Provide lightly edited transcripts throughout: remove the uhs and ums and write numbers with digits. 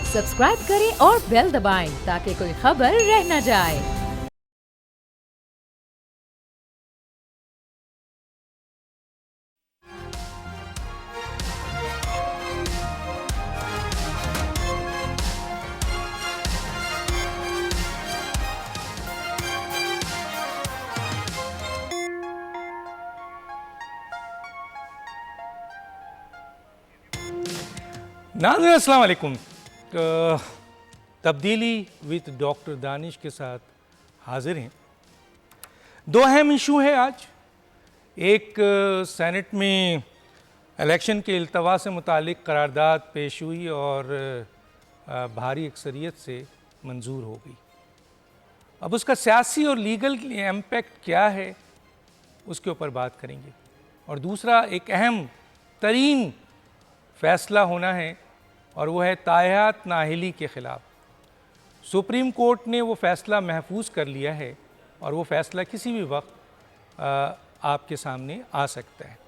Subscribe करें और bell दबाएं ताकि कोई खबर रह न जाए। नाज़रीन अस्सलाम वालेकुम। तब्दीली विद डॉक्टर दानिश के साथ हाजिर हैं। दो अहम इशू है आज। एक सेनेट में इलेक्शन के इल्तवा से मुतालिक करारदाद पेश हुई और भारी अक्सरियत से मंजूर हो गई। अब उसका सियासी और लीगल इम्पैक्ट क्या है उसके ऊपर बात करेंगे। और दूसरा एक अहम तरीन फैसला होना है और वो है तायात नाअहली के ख़िलाफ़। सुप्रीम कोर्ट ने वो फ़ैसला महफूज कर लिया है और वो फ़ैसला किसी भी वक्त आपके सामने आ सकता है।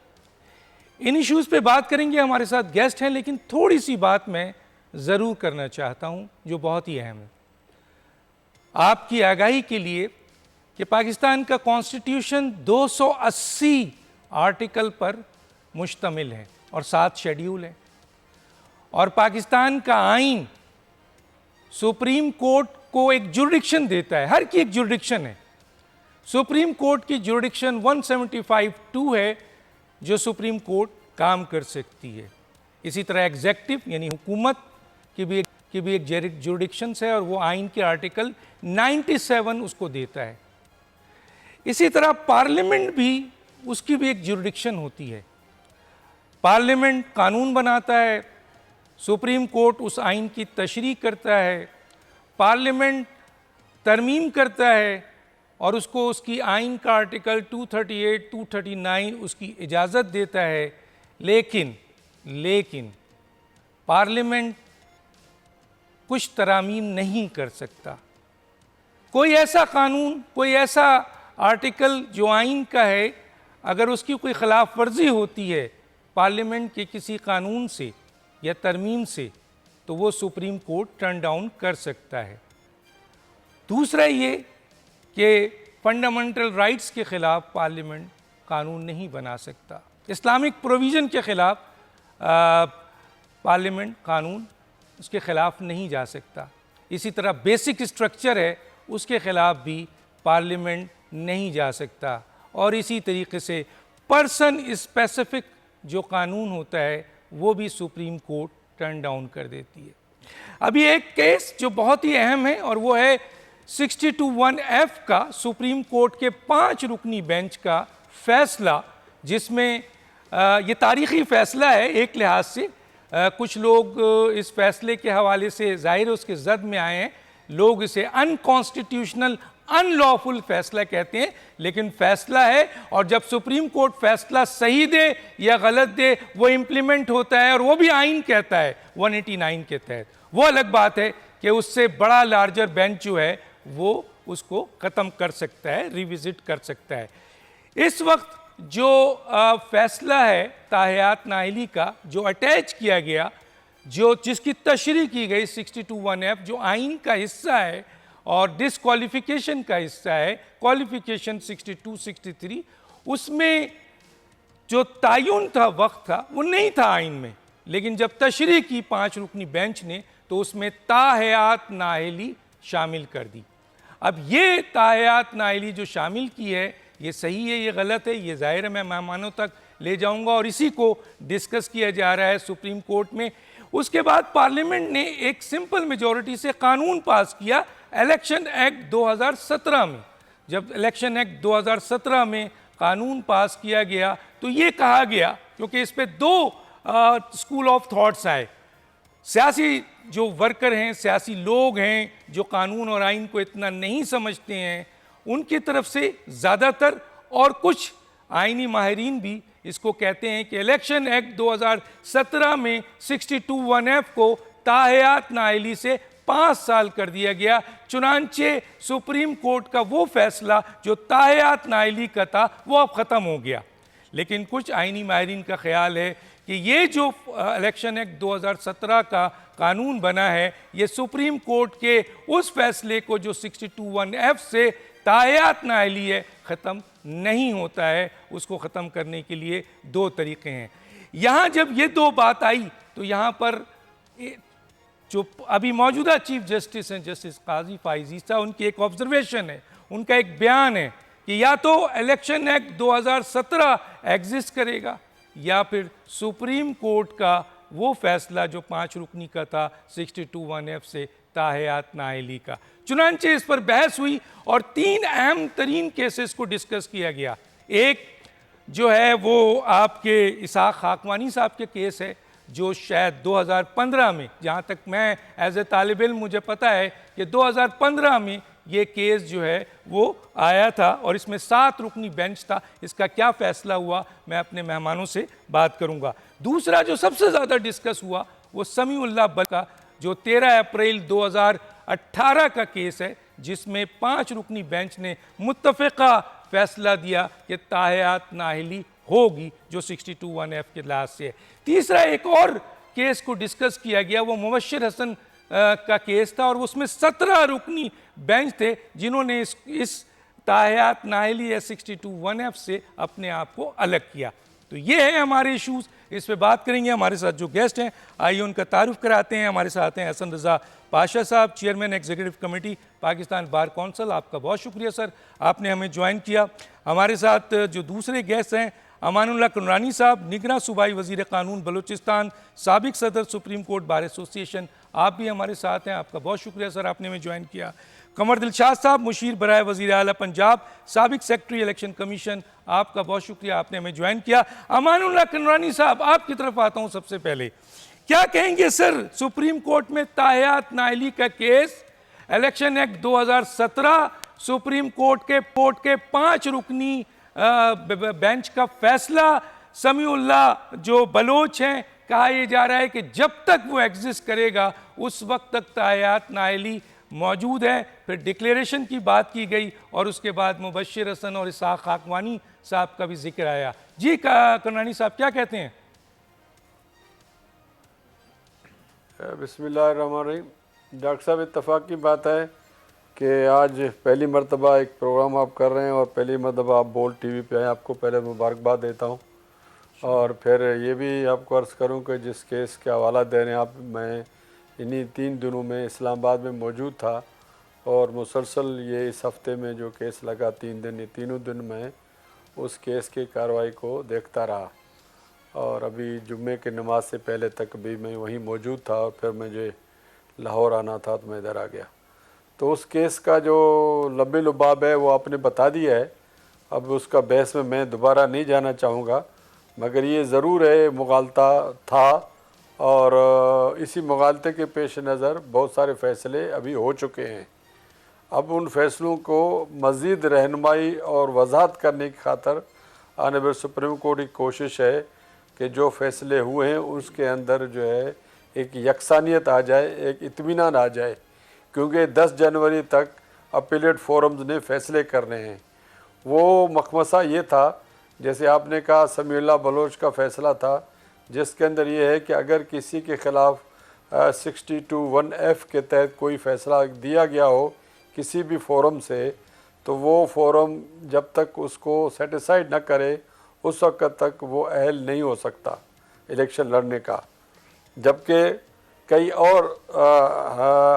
इन इश्यूज़ पे बात करेंगे। हमारे साथ गेस्ट हैं, लेकिन थोड़ी सी बात मैं ज़रूर करना चाहता हूँ जो बहुत ही अहम है आपकी आगाही के लिए कि पाकिस्तान का कॉन्स्टिट्यूशन 280 आर्टिकल पर मुश्तमिल है और 7 शेड्यूल हैं। और पाकिस्तान का आइन सुप्रीम कोर्ट को एक जुरिडिक्शन देता है, हर की एक जुरिडिक्शन है। सुप्रीम कोर्ट की जुरिडिक्शन 175(2) है जो सुप्रीम कोर्ट काम कर सकती है। इसी तरह एग्जेक्टिव यानी हुकूमत की भी एक जुरिडिक्शन है और वो आइन के आर्टिकल 97 उसको देता है। इसी तरह पार्लियामेंट भी उसकी भी एक जुरिडिक्शन होती है। पार्लियामेंट कानून बनाता है, सुप्रीम कोर्ट उस आइन की तशरीह करता है, पार्लियामेंट तरमीम करता है और उसको उसकी आइन का आर्टिकल 238, 239 उसकी इजाज़त देता है। लेकिन पार्लियामेंट कुछ तरामीम नहीं कर सकता। कोई ऐसा कानून, कोई ऐसा आर्टिकल जो आइन का है, अगर उसकी कोई ख़िलाफ़ वर्जी होती है पार्लियामेंट के किसी कानून से या तरमीम से, तो वो सुप्रीम कोर्ट टर्न डाउन कर सकता है। दूसरा ये कि फंडामेंटल राइट्स के ख़िलाफ़ पार्लियामेंट कानून नहीं बना सकता। इस्लामिक प्रोविज़न के ख़िलाफ़ पार्लियामेंट कानून उसके ख़िलाफ़ नहीं जा सकता। इसी तरह बेसिक स्ट्रक्चर है उसके ख़िलाफ़ भी पार्लियामेंट नहीं जा सकता। और इसी तरीके से पर्सन स्पेसिफिक जो कानून होता है वो भी सुप्रीम कोर्ट टर्न डाउन कर देती है। अभी एक केस जो बहुत ही अहम है और वो है 62(1)(f) का सुप्रीम कोर्ट के 5 रुकनी बेंच का फैसला, जिसमें ये तारीख़ी फ़ैसला है एक लिहाज से। कुछ लोग इस फैसले के हवाले से ज़ाहिर उसके ज़द में आए हैं। लोग इसे अनकॉन्स्टिट्यूशनल, अनलॉफुल फैसला कहते हैं, लेकिन फैसला है और जब सुप्रीम कोर्ट फैसला सही दे या गलत दे वो इम्प्लीमेंट होता है और वो भी आइन कहता है 189 के तहत। वो अलग बात है कि उससे बड़ा लार्जर बेंच जो है वो उसको ख़त्म कर सकता है, रिविजिट कर सकता है। इस वक्त जो फैसला है ताहियात नाअहली का जो अटैच किया गया, जिसकी तशरीह की गई 62(1)(f) जो आइन का हिस्सा है और डिसक्वालिफिकेशन का हिस्सा है, क्वालिफिकेशन 62, 63, उसमें जो तयन था, वक्त था, वो नहीं था आइन में। लेकिन जब तशरीह की 5 रुकनी बेंच ने तो उसमें ताहियात नाअहली शामिल कर दी। अब ये ताहियात नाअहली जो शामिल की है ये सही है, ये गलत है, ये ज़ाहिर है मैं मेहमानों तक ले जाऊंगा और इसी को डिस्कस किया जा रहा है सुप्रीम कोर्ट में। उसके बाद पार्लियामेंट ने एक सिंपल मेजॉरिटी से कानून पास किया इलेक्शन एक्ट 2017 में। जब इलेक्शन एक्ट 2017 में कानून पास किया गया तो ये कहा गया, क्योंकि इस पे 2 स्कूल ऑफ थॉट्स आए। सियासी जो वर्कर हैं, सियासी लोग हैं जो कानून और आइन को इतना नहीं समझते हैं, उनकी तरफ से ज़्यादातर, और कुछ आइनी माहिरीन भी इसको कहते हैं कि इलेक्शन एक्ट 2017 में 62(1)(f) को ताहियात नाअहली से 5 साल कर दिया गया। चुनांचे सुप्रीम कोर्ट का वो फैसला जो ताहियात नाअहली का था वो अब ख़त्म हो गया। लेकिन कुछ आइनी माहिरीन का ख्याल है कि ये जो इलेक्शन एक्ट 2017 का कानून बना है ये सुप्रीम कोर्ट के उस फैसले को जो 62(1)(f से तायात नाअहली है ख़त्म नहीं होता है। उसको ख़त्म करने के लिए दो तरीक़े हैं। यहाँ जब ये दो बात आई तो यहाँ पर जो अभी मौजूदा चीफ जस्टिस हैं जस्टिस काजी फाइज़ी साहब, उनकी एक ऑब्जर्वेशन है, उनका एक बयान है कि या तो इलेक्शन एक्ट 2017 एग्जिस्ट करेगा या फिर सुप्रीम कोर्ट का वो फैसला जो 5 रुकनी का था 62(1)(f से ताहयात नाअहली का। चुनांचे इस पर बहस हुई और 3 अहम तरीन केसेस को डिस्कस किया गया। एक जो है वो आपके इसाक खाकवानी साहब के केस है जो शायद 2015 में, जहाँ तक मैं एज ए तालिब इल्म मुझे पता है कि 2015 में ये केस जो है वो आया था और इसमें 7 रुकनी बेंच था। इसका क्या फ़ैसला हुआ मैं अपने मेहमानों से बात करूँगा। दूसरा जो सबसे ज़्यादा डिस्कस हुआ वो समीउल्लाह बल का जो 13 अप्रैल 2018 का केस है जिसमें 5 रुकनी बेंच ने मुत्तफ़िक़ा फ़ैसला दिया कि ताहयात नाअहली होगी जो 62(1)(f के लिहाज से है। तीसरा एक और केस को डिस्कस किया गया वो मुबश्शिर हसन का केस था और उसमें 17 रुकनी बेंच थे जिन्होंने इस ताहयात नाअहली या 62(1)(f से अपने आप को अलग किया। तो ये है हमारे इशूज़, इस पे बात करेंगे। हमारे साथ जो गेस्ट हैं आइए उनका तारुफ कराते हैं। हमारे साथ हैं हसन रज़ा पाशा साहब, chairman executive committee Pakistan bar council. आपका बहुत शुक्रिया सर, आपने हमें ज्वाइन किया। हमारे साथ जो दूसरे गेस्ट हैं अमानुल्लाह कुमरानी साहब, निगरां सूबाई वज़ीर क़ानून बलूचिस्तान, साबिक़ सदर सुप्रीम कोर्ट बार एसोसिएशन, आप भी हमारे साथ हैं। आपका बहुत शुक्रिया सर, आपने हमें ज्वाइन किया। कमर दिलशाद साहब, मुशीर बराए वज़ीर आला पंजाब, साबिक़ सेक्रेटरी इलेक्शन कमीशन, आपका बहुत शुक्रिया, आपने हमें ज्वाइन किया। अमानुल्लाह कुमरानी साहब, आपकी तरफ आता हूँ सबसे पहले, क्या कहेंगे सर सुप्रीम कोर्ट में ताहयात नाअहली का case, election act 2017, supreme court के 5 रुकनी बेंच का फैसला, समीउल्लाह जो बलोच हैं, कहा यह जा रहा है कि जब तक वो एग्जिस्ट करेगा उस वक्त तक ताहयात नाअहली मौजूद है। फिर डिक्लेरेशन की बात की गई और उसके बाद मुबश्शिर हसन और इसाक खाकवानी साहब का भी जिक्र आया। जी कुमरानी साहब क्या कहते हैं? बिस्मिल्लाहिर्रहमानिर्रहीम। डॉक्टर साहब, इत्तफाक की बात है कि आज पहली मरतबा एक प्रोग्राम आप कर रहे हैं और पहली मरतबा आप बोल्ड टीवी पे आए, आपको पहले मुबारकबाद देता हूं। और फिर ये भी आपको अर्ज़ करूं कि जिस केस के हवाला दे रहे हैं आप, मैं इन्हीं 3 दिनों में इस्लामाबाद में मौजूद था और मुसलसल ये इस हफ़्ते में जो केस लगा 3 दिन, ये तीनों दिन में उस केस की कार्रवाई को देखता रहा और अभी जुम्मे की नमाज से पहले तक भी मैं वहीं मौजूद था और फिर मुझे लाहौर आना था तो मैं इधर आ गया। तो उस केस का जो लब्बे लुबाब है वो आपने बता दिया है, अब उसका बहस में मैं दोबारा नहीं जाना चाहूँगा, मगर ये ज़रूर है मुगालता था और इसी मुगालते के पेश नज़र बहुत सारे फ़ैसले अभी हो चुके हैं। अब उन फ़ैसलों को मज़ीद रहनुमाई और वजाहत करने की खातर ऑनरेबल सुप्रीम कोर्ट की कोशिश है कि जो फ़ैसले हुए हैं उसके अंदर जो है एक यकसानियत आ जाए, एक इत्मीनान आ जाए, क्योंकि 10 जनवरी तक अपीलेट फोरम्स ने फ़ैसले करने हैं। वो मखमसा ये था, जैसे आपने कहा समीउल्लाह बलोच का फ़ैसला था, जिसके अंदर ये है कि अगर किसी के ख़िलाफ़ 62(1)(f के तहत कोई फ़ैसला दिया गया हो किसी भी फोरम से, तो वो फोरम जब तक उसको सेटिसाइड न करे उस वक्त तक वो अहल नहीं हो सकता इलेक्शन लड़ने का। जबकि कई और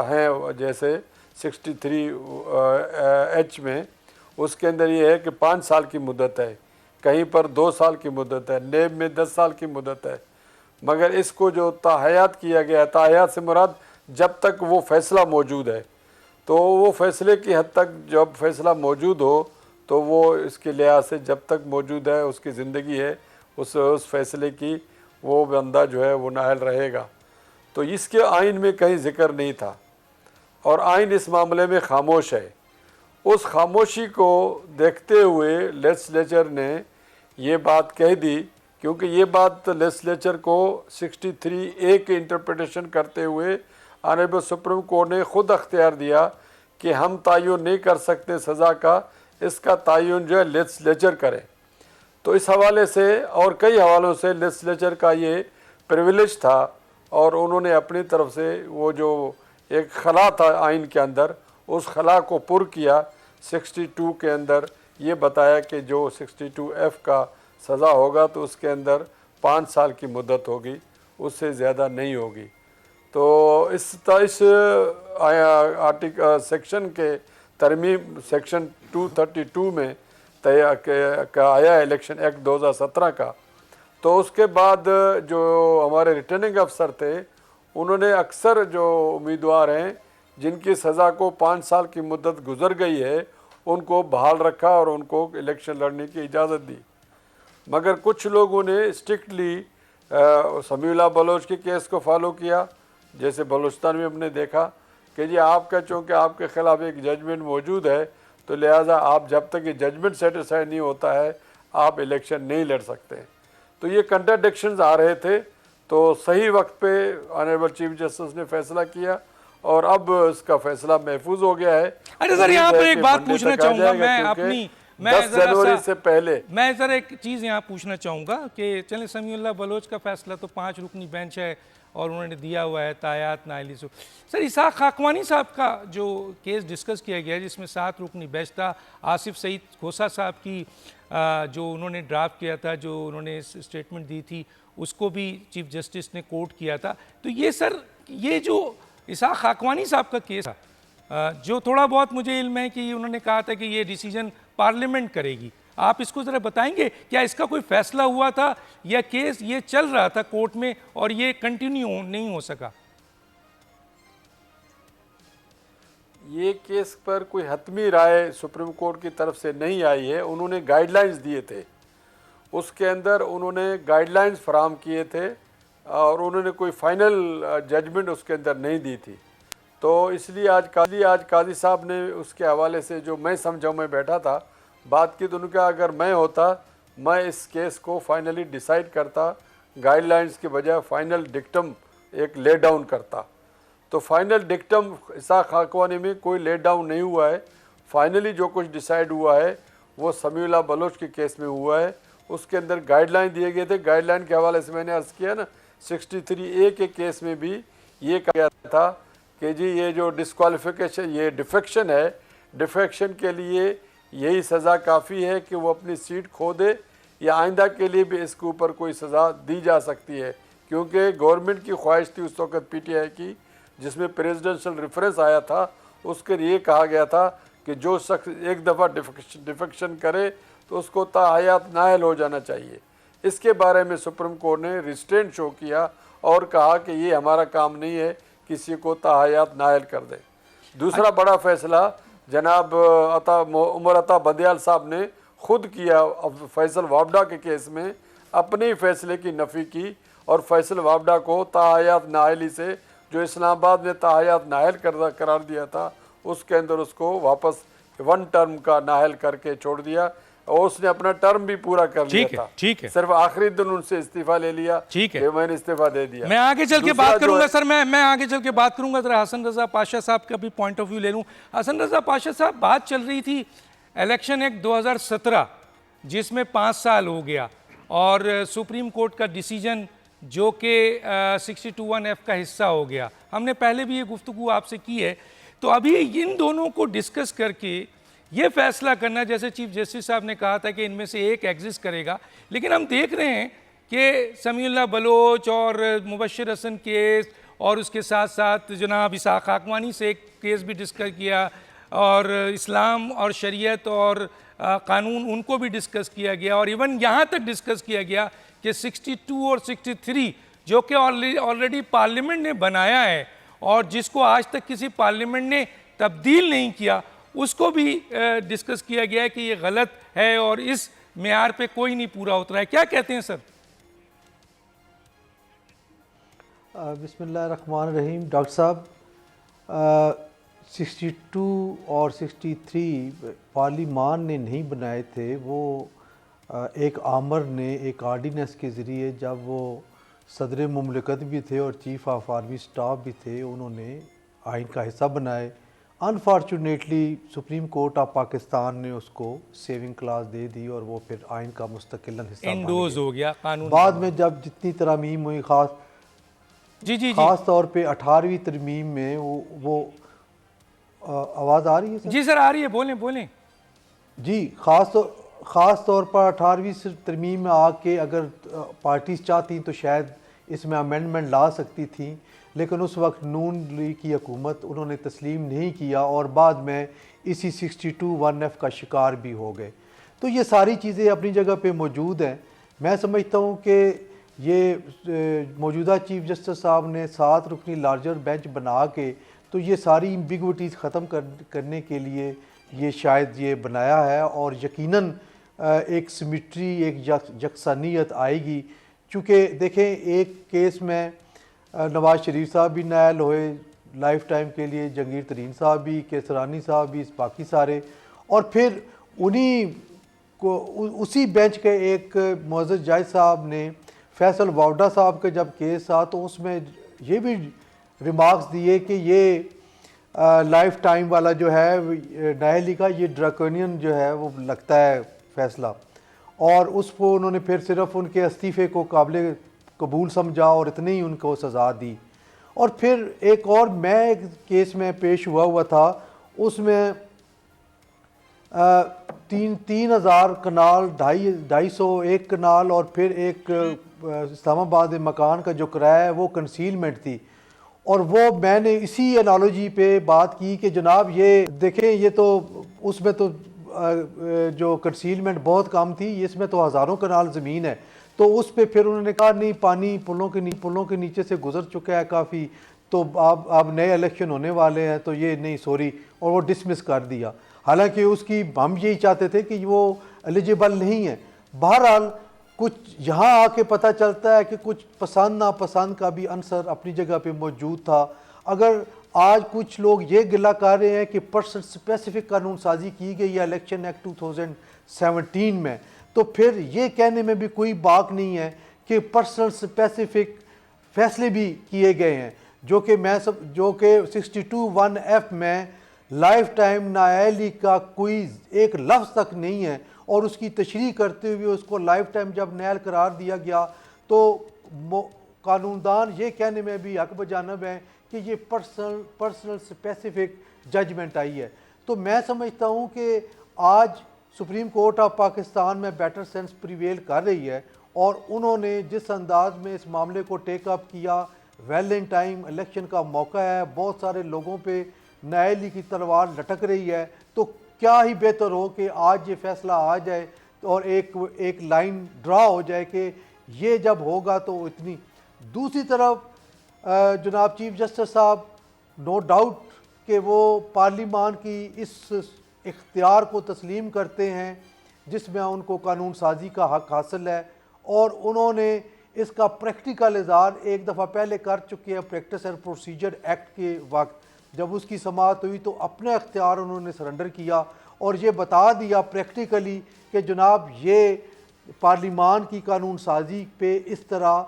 हैं जैसे 63(h) में, उसके अंदर ये है कि 5 साल की मुद्दत है, कहीं पर 2 साल की मुद्दत है, नेब में 10 साल की मुद्दत है। मगर इसको जो ताहयात किया गया है, ताहयात से मुराद जब तक वो फ़ैसला मौजूद है, तो वो फ़ैसले की हद तक जब फ़ैसला मौजूद हो तो वो इसके लिहाज से जब तक मौजूद है उसकी ज़िंदगी है, उस फ़ैसले की वो बंदा जो है वो नाअहल रहेगा। तो इसके आइन में कहीं ज़िक्र नहीं था और आइन इस मामले में खामोश है। उस खामोशी को देखते हुए लेजिस्लेचर ने ये बात कह दी, क्योंकि ये बात लेजिस्लेचर को 63A के इंटरप्रिटेशन करते हुए ऑनरेबल सुप्रीम कोर्ट ने ख़ुद अख्तियार दिया कि हम तयन नहीं कर सकते सज़ा का, इसका तयन जो है लेजिस्लेचर करे। तो इस हवाले से और कई हवालों से लेजिस्लेचर का ये प्रिविलेज था और उन्होंने अपनी तरफ से वो जो एक खला था आइन के अंदर, उस खला को पुर किया। 62 के अंदर ये बताया कि जो 62F का सज़ा होगा तो उसके अंदर 5 साल की मुद्दत होगी, उससे ज़्यादा नहीं होगी। तो इस आर्टिकल सेक्शन के तरमीम सेक्शन 232 में तय आया इलेक्शन एक्ट 2017 का। तो उसके बाद जो हमारे रिटर्निंग अफसर थे, उन्होंने अक्सर जो उम्मीदवार हैं जिनकी सज़ा को 5 साल की मुद्दत गुजर गई है, उनको बहाल रखा और उनको इलेक्शन लड़ने की इजाज़त दी। मगर कुछ लोगों ने स्ट्रिक्टली समीउल्लाह बलोच के केस को फॉलो किया। जैसे बलूचिस्तान में हमने देखा कि जी आपका चूँकि आपके ख़िलाफ़ एक जजमेंट मौजूद है, तो लिहाजा आप जब तक ये जजमेंट सेटिस्फाई नहीं होता है आप इलेक्शन नहीं लड़ सकते। तो ये कंट्राडिक्शंस आ रहे थे। तो सही वक्त पे ऑनरेबल चीफ जस्टिस ने फैसला किया और अब इसका फैसला महफूज हो गया है। अरे सर, यहाँ पर एक बात पूछना चाहूँगा मैं 10 जनवरी से पहले मैं ज़रा एक चीज़ यहाँ पूछना चाहूँगा कि चलें, समीउल्लाह बलोच का फैसला तो 5 रुकनी बेंच है और उन्होंने दिया हुआ है तायात नाइली से। सर, इसाक खाकवानी साहब का जो केस डिस्कस किया गया है जिसमें 7 रुकनी बेंच था, आसिफ सईद खोसा साहब की जो उन्होंने ड्राफ्ट किया था, जो उन्होंने स्टेटमेंट दी थी, उसको भी चीफ जस्टिस ने कोर्ट किया था। तो ये सर, ये जो इसाक खाकवानी साहब का केस था, जो थोड़ा बहुत मुझे इल्म है कि उन्होंने कहा था कि ये डिसीजन पार्लियामेंट करेगी, आप इसको ज़रा बताएंगे क्या इसका कोई फैसला हुआ था या केस ये चल रहा था कोर्ट में और ये कंटिन्यू नहीं हो सका? ये केस पर कोई हतमी राय सुप्रीम कोर्ट की तरफ से नहीं आई है। उन्होंने गाइडलाइंस दिए थे, उसके अंदर उन्होंने गाइडलाइंस फराहम किए थे और उन्होंने कोई फाइनल जजमेंट उसके अंदर नहीं दी थी। तो इसलिए आज काजी साहब ने उसके हवाले से जो मैं समझा, मैं बैठा था, बात की तो उन्होंने कहा अगर मैं होता मैं इस केस को फाइनली डिसाइड करता, गाइडलाइंस के बजाय फाइनल डिक्टम एक ले डाउन करता। तो फाइनल डिक्टम इसाक खाकवानी में कोई ले डाउन नहीं हुआ है। फाइनली जो कुछ डिसाइड हुआ है वो समीउल्लाह बलोच के केस में हुआ है। उसके अंदर गाइडलाइन दिए गए थे। गाइडलाइन के हवाले से मैंने अर्ज़ किया ना, 63A के केस में भी ये कहा गया था कि जी ये जो डिस्क्वालिफिकेशन, ये डिफेक्शन है, डिफेक्शन के लिए यही सज़ा काफ़ी है कि वो अपनी सीट खो दे, या आइंदा के लिए भी इसके ऊपर कोई सज़ा दी जा सकती है। क्योंकि गवर्नमेंट की ख्वाहिश थी उस वक़्त PTI की, जिसमें प्रेसिडेंशियल रेफरेंस आया था, उसके लिए कहा गया था कि जो शख्स एक दफ़ा डिफेक्शन करे तो उसको ताहयात नाअहल हो जाना चाहिए। इसके बारे में सुप्रीम कोर्ट ने रिस्ट्रेंट शो किया और कहा कि ये हमारा काम नहीं है किसी को ताहयात नाअहल कर दे। दूसरा बड़ा फैसला जनाब उमर अता बंदियाल साहब ने खुद किया फैसल वापडा के केस में, अपने फैसले की नफ़ी की और फैसल वापडा को ताहयात नाअहली से, जो इस्लामाबाद ने ताहयात नाअहल करार दिया था, उसके अंदर उसको वापस 1 टर्म का नाअहल करके छोड़ दिया और उसने अपना टर्म भी पूरा कर लिया था। ठीक है, सिर्फ आखिरी दिन उनसे इस्तीफा ले लिया। ठीक है, मैंने इस्तीफा दे दिया। मैं आगे चल के बात करूंगा सर, मैं आगे चल के बात करूंगा। जरा हसन रजा पाशा साहब का भी पॉइंट ऑफ व्यू ले लूं। हसन रजा पाशा साहब, बात चल रही थी इलेक्शन एक्ट 2017 जिसमें 5 साल हो गया और सुप्रीम कोर्ट का डिसीजन जो कि 62(1)(f) का हिस्सा हो गया। हमने पहले भी ये गुफ्तगू आपसे की है। तो अभी इन दोनों को डिस्कस करके ये फैसला करना, जैसे चीफ जस्टिस साहब ने कहा था कि इनमें से एक एग्जिस्ट करेगा, लेकिन हम देख रहे हैं कि समीउल्लाह बलोच और मुबश्शिर हसन केस और उसके साथ साथ जनाब इसाक खाकवानी से एक केस भी डिस्कस किया और इस्लाम और शरीयत और कानून उनको भी डिस्कस किया गया और इवन यहाँ तक डिस्कस किया गया कि 62 और 63 जो कि ऑलरेडी पार्लियामेंट ने बनाया है और जिसको आज तक किसी पार्लियामेंट ने तब्दील नहीं किया, उसको भी डिस्कस किया गया है कि ये गलत है और इस मेयार पे कोई नहीं पूरा उतरा है। क्या कहते हैं सर? बिस्मिल्लाहिर्रहमानिर्रहीम। डॉक्टर साहब, 62 और 63 पार्लिमान ने नहीं बनाए थे, वो एक आमर ने एक आर्डीनेंस के ज़रिए, जब वो सदर मुमलिकत भी थे और चीफ़ ऑफ आर्मी स्टाफ भी थे, उन्होंने आइन का हिस्सा बनाए। Unfortunately supreme court of Pakistan ने उसको सेविंग क्लास दे दी और वो फिर आइन का मुस्तकिलन हिस्सा इंडोज हो गया कानून। बाद में जब जितनी तरमीम हुई, ख़ास जी जी जी ख़ास तौर पे 18वीं तरमीम में वो आवाज़ आ रही है सर? जी सर, आ रही है, बोलें बोलें। जी, ख़ास तौर पर 18वीं तरमीम में आके अगर पार्टीज चाहती तो शायद इसमें अमेंडमेंट ला सकती थी, लेकिन उस वक्त नून लीग की हुकूमत उन्होंने तस्लीम नहीं किया और बाद में इसी 62(1)(f) का शिकार भी हो गए। तो ये सारी चीज़ें अपनी जगह पे मौजूद हैं। मैं समझता हूँ कि ये मौजूदा चीफ जस्टिस साहब ने 7 रुकनी लार्जर बेंच बना के तो ये सारी एम्बिग्विटीज़ ख़त्म करने के लिए ये शायद ये बनाया है, और यकीनन एक सिमेट्री, एक यकसानियत आएगी। चूँकि देखें, एक केस में नवाज शरीफ साहब भी नायल हुए लाइफ टाइम के लिए, जंगीर तरीन साहब भी, केसरानी साहब भी, बाकी सारे, और फिर उन्हीं को उसी बेंच के एक मुअज़्ज़ज़ जज साहब ने फैसल वावडा साहब का जब केस था तो उसमें ये भी रिमार्क्स दिए कि ये लाइफ टाइम वाला जो है नायली का ये ड्रैकोनियन जो है वो लगता है फैसला, और उसको उन्होंने फिर सिर्फ उनके इस्तीफ़े को काबिल कबूल समझा और इतनी ही उनको सज़ा दी। और फिर एक और मैं एक केस में पेश हुआ था, उसमें 3,000 कनाल, 250 एक कनाल, और फिर एक इस्लामाबाद में मकान का जो किराया है वो कंसीलमेंट थी। और वो मैंने इसी एनालॉजी पे बात की कि जनाब ये देखें, ये तो उसमें तो जो कंसीलमेंट बहुत कम थी, इसमें तो हज़ारों कनाल ज़मीन है। तो उस पे फिर उन्होंने कहा नहीं, पानी पुलों के नीचे से गुजर चुका है काफ़ी, तो अब नए इलेक्शन होने वाले हैं, तो ये नहीं, सॉरी, और वो डिसमिस कर दिया। हालांकि उसकी हम यही चाहते थे कि वो एलिजिबल नहीं है। बहरहाल कुछ यहाँ आके पता चलता है कि कुछ पसंद नापसंद का भी अंसर अपनी जगह पे मौजूद था। अगर आज कुछ लोग ये गिला कर रहे हैं कि पर्सन स्पेसिफिक कानून साजी की गई है इलेक्शन एक्ट 2017 में, तो फिर ये कहने में भी कोई बात नहीं है कि पर्सन स्पेसिफिक फैसले भी किए गए हैं, जो कि 62(1)(f) में लाइफ टाइम नायली का कोई एक लफ्ज़ तक नहीं है, और उसकी तशरीह करते हुए उसको लाइफ टाइम जब नायल करार दिया गया तो कानूनदान ये कहने में भी हक बजानब है कि ये पर्सनल स्पेसिफिक जजमेंट आई है। तो मैं समझता हूँ कि आज सुप्रीम कोर्ट ऑफ पाकिस्तान में बेटर सेंस प्रिवेल कर रही है, और उन्होंने जिस अंदाज में इस मामले को टेक अप किया, वेल इन टाइम, इलेक्शन का मौका है, बहुत सारे लोगों पे नायली की तलवार लटक रही है, तो क्या ही बेहतर हो कि आज ये फैसला आ जाए और एक लाइन ड्रा हो जाए कि ये जब होगा तो इतनी। दूसरी तरफ जनाब चीफ जस्टिस साहब नो डाउट कि वो पार्लिमान की इस इख्तियार को तस्लीम करते हैं जिसमें उनको कानून साजी का हक हासिल है, और उन्होंने इसका प्रैक्टिकल इज़हार एक दफ़ा पहले कर चुके हैं प्रैक्टिस एंड प्रोसीजर एक्ट के वक्त, जब उसकी समाअत हुई तो अपने अख्तियार उन्होंने सरेंडर किया और ये बता दिया प्रैक्टिकली कि जनाब ये पार्लिमान की कानून साजी पे इस तरह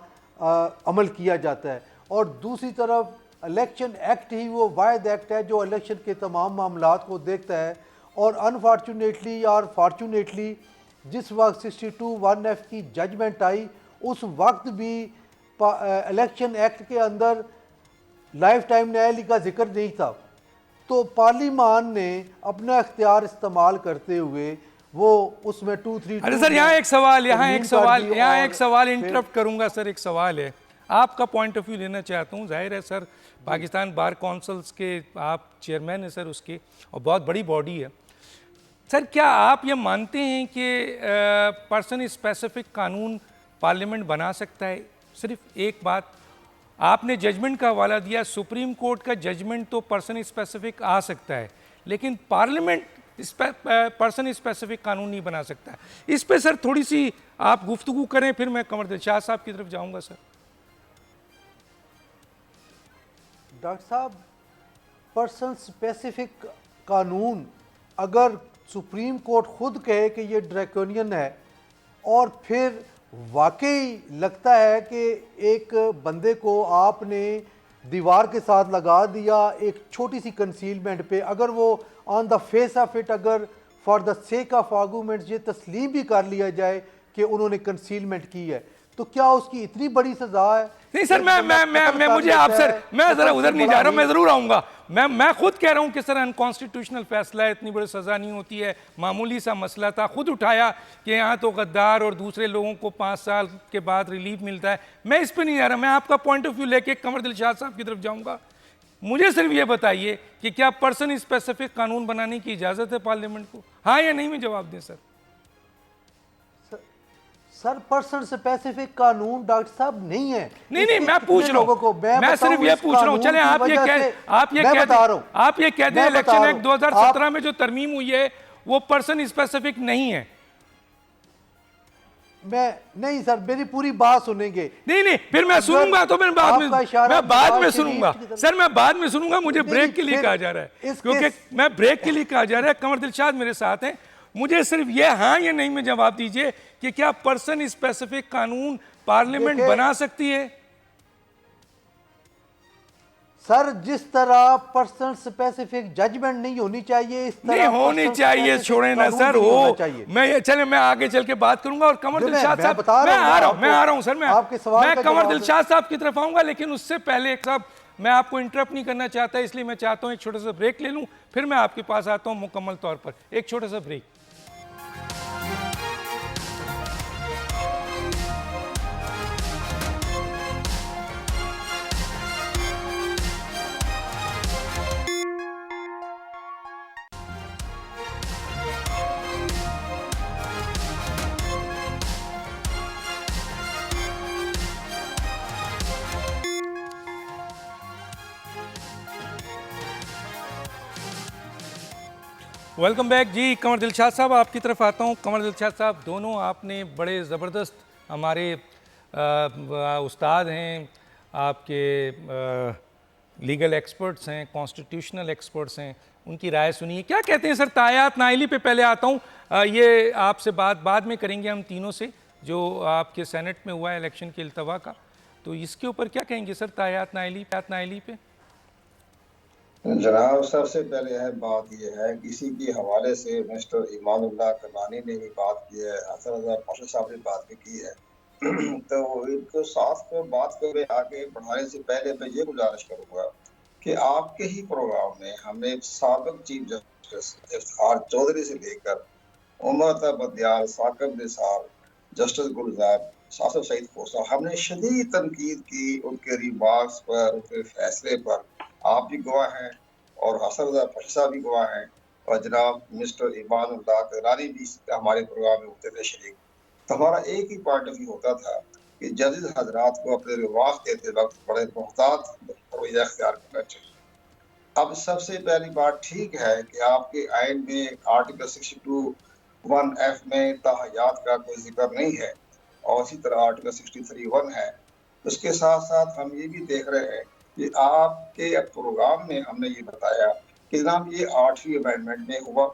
अमल किया जाता है। और दूसरी तरफ इलेक्शन एक्ट ही वो वाहिद एक्ट है जो इलेक्शन के तमाम मामलात को देखता है, और अनफॉर्चुनेटली और फॉर्चुनेटली जिस वक्त 62(1)(f) की जजमेंट आई उस वक्त भी इलेक्शन एक्ट के अंदर लाइफ टाइम नायली का जिक्र नहीं था। तो पार्लिमान ने अपना इख्तियार इस्तेमाल करते हुए वो उसमें 232। अरे सर, यहाँ एक सवाल इंटरप्ट करूंगा सर, एक सवाल है, आपका पॉइंट ऑफ व्यू लेना चाहता हूँ। जाहिर है सर, पाकिस्तान बार काउंसिल्स के आप चेयरमैन हैं सर उसके, और बहुत बड़ी बॉडी है सर। क्या आप ये मानते हैं कि पर्सन स्पेसिफिक कानून पार्लियामेंट बना सकता है? सिर्फ एक बात, आपने जजमेंट का हवाला दिया, सुप्रीम कोर्ट का जजमेंट तो पर्सन स्पेसिफिक आ सकता है, लेकिन पार्लियामेंट पर्सन स्पेसिफिक कानून नहीं बना सकता। इस पे सर थोड़ी सी आप गुफ्तगू करें, फिर मैं कमर शाह साहब की तरफ जाऊंगा सर। डॉक्टर साहब, पर्सन स्पेसिफिक कानून अगर सुप्रीम कोर्ट खुद कहे कि ये ड्रैकोनियन है, और फिर वाकई लगता है कि एक बंदे को आपने दीवार के साथ लगा दिया एक छोटी सी कंसीलमेंट पे, अगर वो on the face of it, अगर for the sake of arguments ये तस्लीम भी कर लिया जाए कि उन्होंने कंसीलमेंट की है, तो क्या उसकी इतनी बड़ी सजा है? नहीं सर, मैं मुझे आप सर, मैं जरा उधर नहीं जा रहा, मैं जरूर आऊंगा। मैं खुद कह रहा हूं कि सर अनकॉन्स्टिट्यूशनल फैसला है, इतनी बड़ी सजा नहीं होती है, मामूली सा मसला था, खुद उठाया कि यहाँ तो गद्दार और दूसरे लोगों को 5 साल के बाद रिलीफ मिलता है। मैं इस पर नहीं जा रहा, मैं आपका पॉइंट ऑफ व्यू लेके कमर दिलशाद साहब की तरफ जाऊंगा। मुझे सिर्फ ये बताइए कि क्या पर्सन स्पेसिफिक कानून बनाने की इजाजत है पार्लियामेंट को, हाँ या नहीं में जवाब दें सर। सर पर्सन स्पेसिफिक कानून डॉक्टर साहब नहीं है। नहीं, मैं पूछ रहा हूँ, मैं सिर्फ ये पूछ रहा हूँ। चले आप ये कह दें इलेक्शन एक्ट 2017 में जो तरमीम हुई है वो पर्सन स्पेसिफिक नहीं है। नहीं सर, मेरी पूरी बात सुनेंगे। नहीं, फिर मैं सुनूंगा तो मैं बाद में सुनूंगा सर, मैं बाद में सुनूंगा। मुझे ब्रेक के लिए कहा जा रहा है, क्योंकि मैं ब्रेक के लिए कहा जा रहा है। कमर दिलशाद मेरे साथ हैं, मुझे सिर्फ ये हाँ या नहीं में जवाब दीजिए कि क्या पर्सन स्पेसिफिक कानून पार्लियामेंट बना सकती है? सर जिस तरह पर्सन स्पेसिफिक जजमेंट नहीं होनी चाहिए, इस तरह नहीं होनी चाहिए, छोड़े ना सर। हो मैं आगे चल के बात करूंगा। और कमर दिलशाद साहब, मैं आ रहा हूं सर, मैं कमर दिलशाद साहब की तरफ आऊंगा, लेकिन उससे पहले साहब मैं आपको इंटरप्ट नहीं करना चाहता, इसलिए मैं चाहता हूं एक छोटा सा ब्रेक ले लूं, फिर मैं आपके पास आता हूं मुकम्मल तौर पर। एक छोटा सा ब्रेक। वेलकम बैक जी। कमर दिलशाद साहब आपकी तरफ आता हूँ। कमर दिलशाद साहब, दोनों आपने बड़े ज़बरदस्त, हमारे उस्ताद हैं, आपके लीगल एक्सपर्ट्स हैं, कॉन्स्टिट्यूशनल एक्सपर्ट्स हैं, उनकी राय सुनिए। क्या कहते हैं सर तायात नाइली पे पहले आता हूँ। ये आपसे बाद में करेंगे हम तीनों से, जो आपके सेनेट में हुआ है इलेक्शन के अल्तवा का, तो इसके ऊपर क्या कहेंगे सर तायात नाइली पे? जनाब, सबसे पहले है बात यह है, किसी के हवाले से मिस्टर ईमानुल्लाह करनानी ने भी बात की है, हसन रज़ा पाशा साहब ने बात भी की है। तो इनको साथ को बात को आगे बढ़ाने से पहले मैं ये गुजारिश करूंगा कि आपके ही प्रोग्राम में हमने साबिक चीफ जस्टिस इफ्तिखार चौधरी से लेकर उमर बदियाल, साकिब निसार, जस्टिस गुलजार, सासर सईद खोसा, हमने शदीद तनकीद की उनके रिमार्क्स पर, उनके फैसले पर। आप भी गवाह हैं और हसन रज़ा पाशा साहब भी गवाह हैं, और जनाब मिस्टर ईमानुल्लाह करनानी भी हमारे प्रोग्राम में होते थे शरीक। तो हमारा एक ही पॉइंट ऑफ व्यू होता था कि जजेस हजरात को अपने रिवाज देते वक्त बड़े मोहतात रवैया अख्तियार करना चाहिए। अब सबसे पहली बात, ठीक है कि आपके आइन में आर्टिकल 62(1)(f) में ताहयात का कोई जिक्र नहीं है, और इसी तरह आर्टिकल 63(1) है। उसके साथ साथ हम ये भी देख रहे हैं कि आपके प्रोग्राम में हमने ये बताया कि जनाब ये 8वीं अमेंडमेंट में हुआ,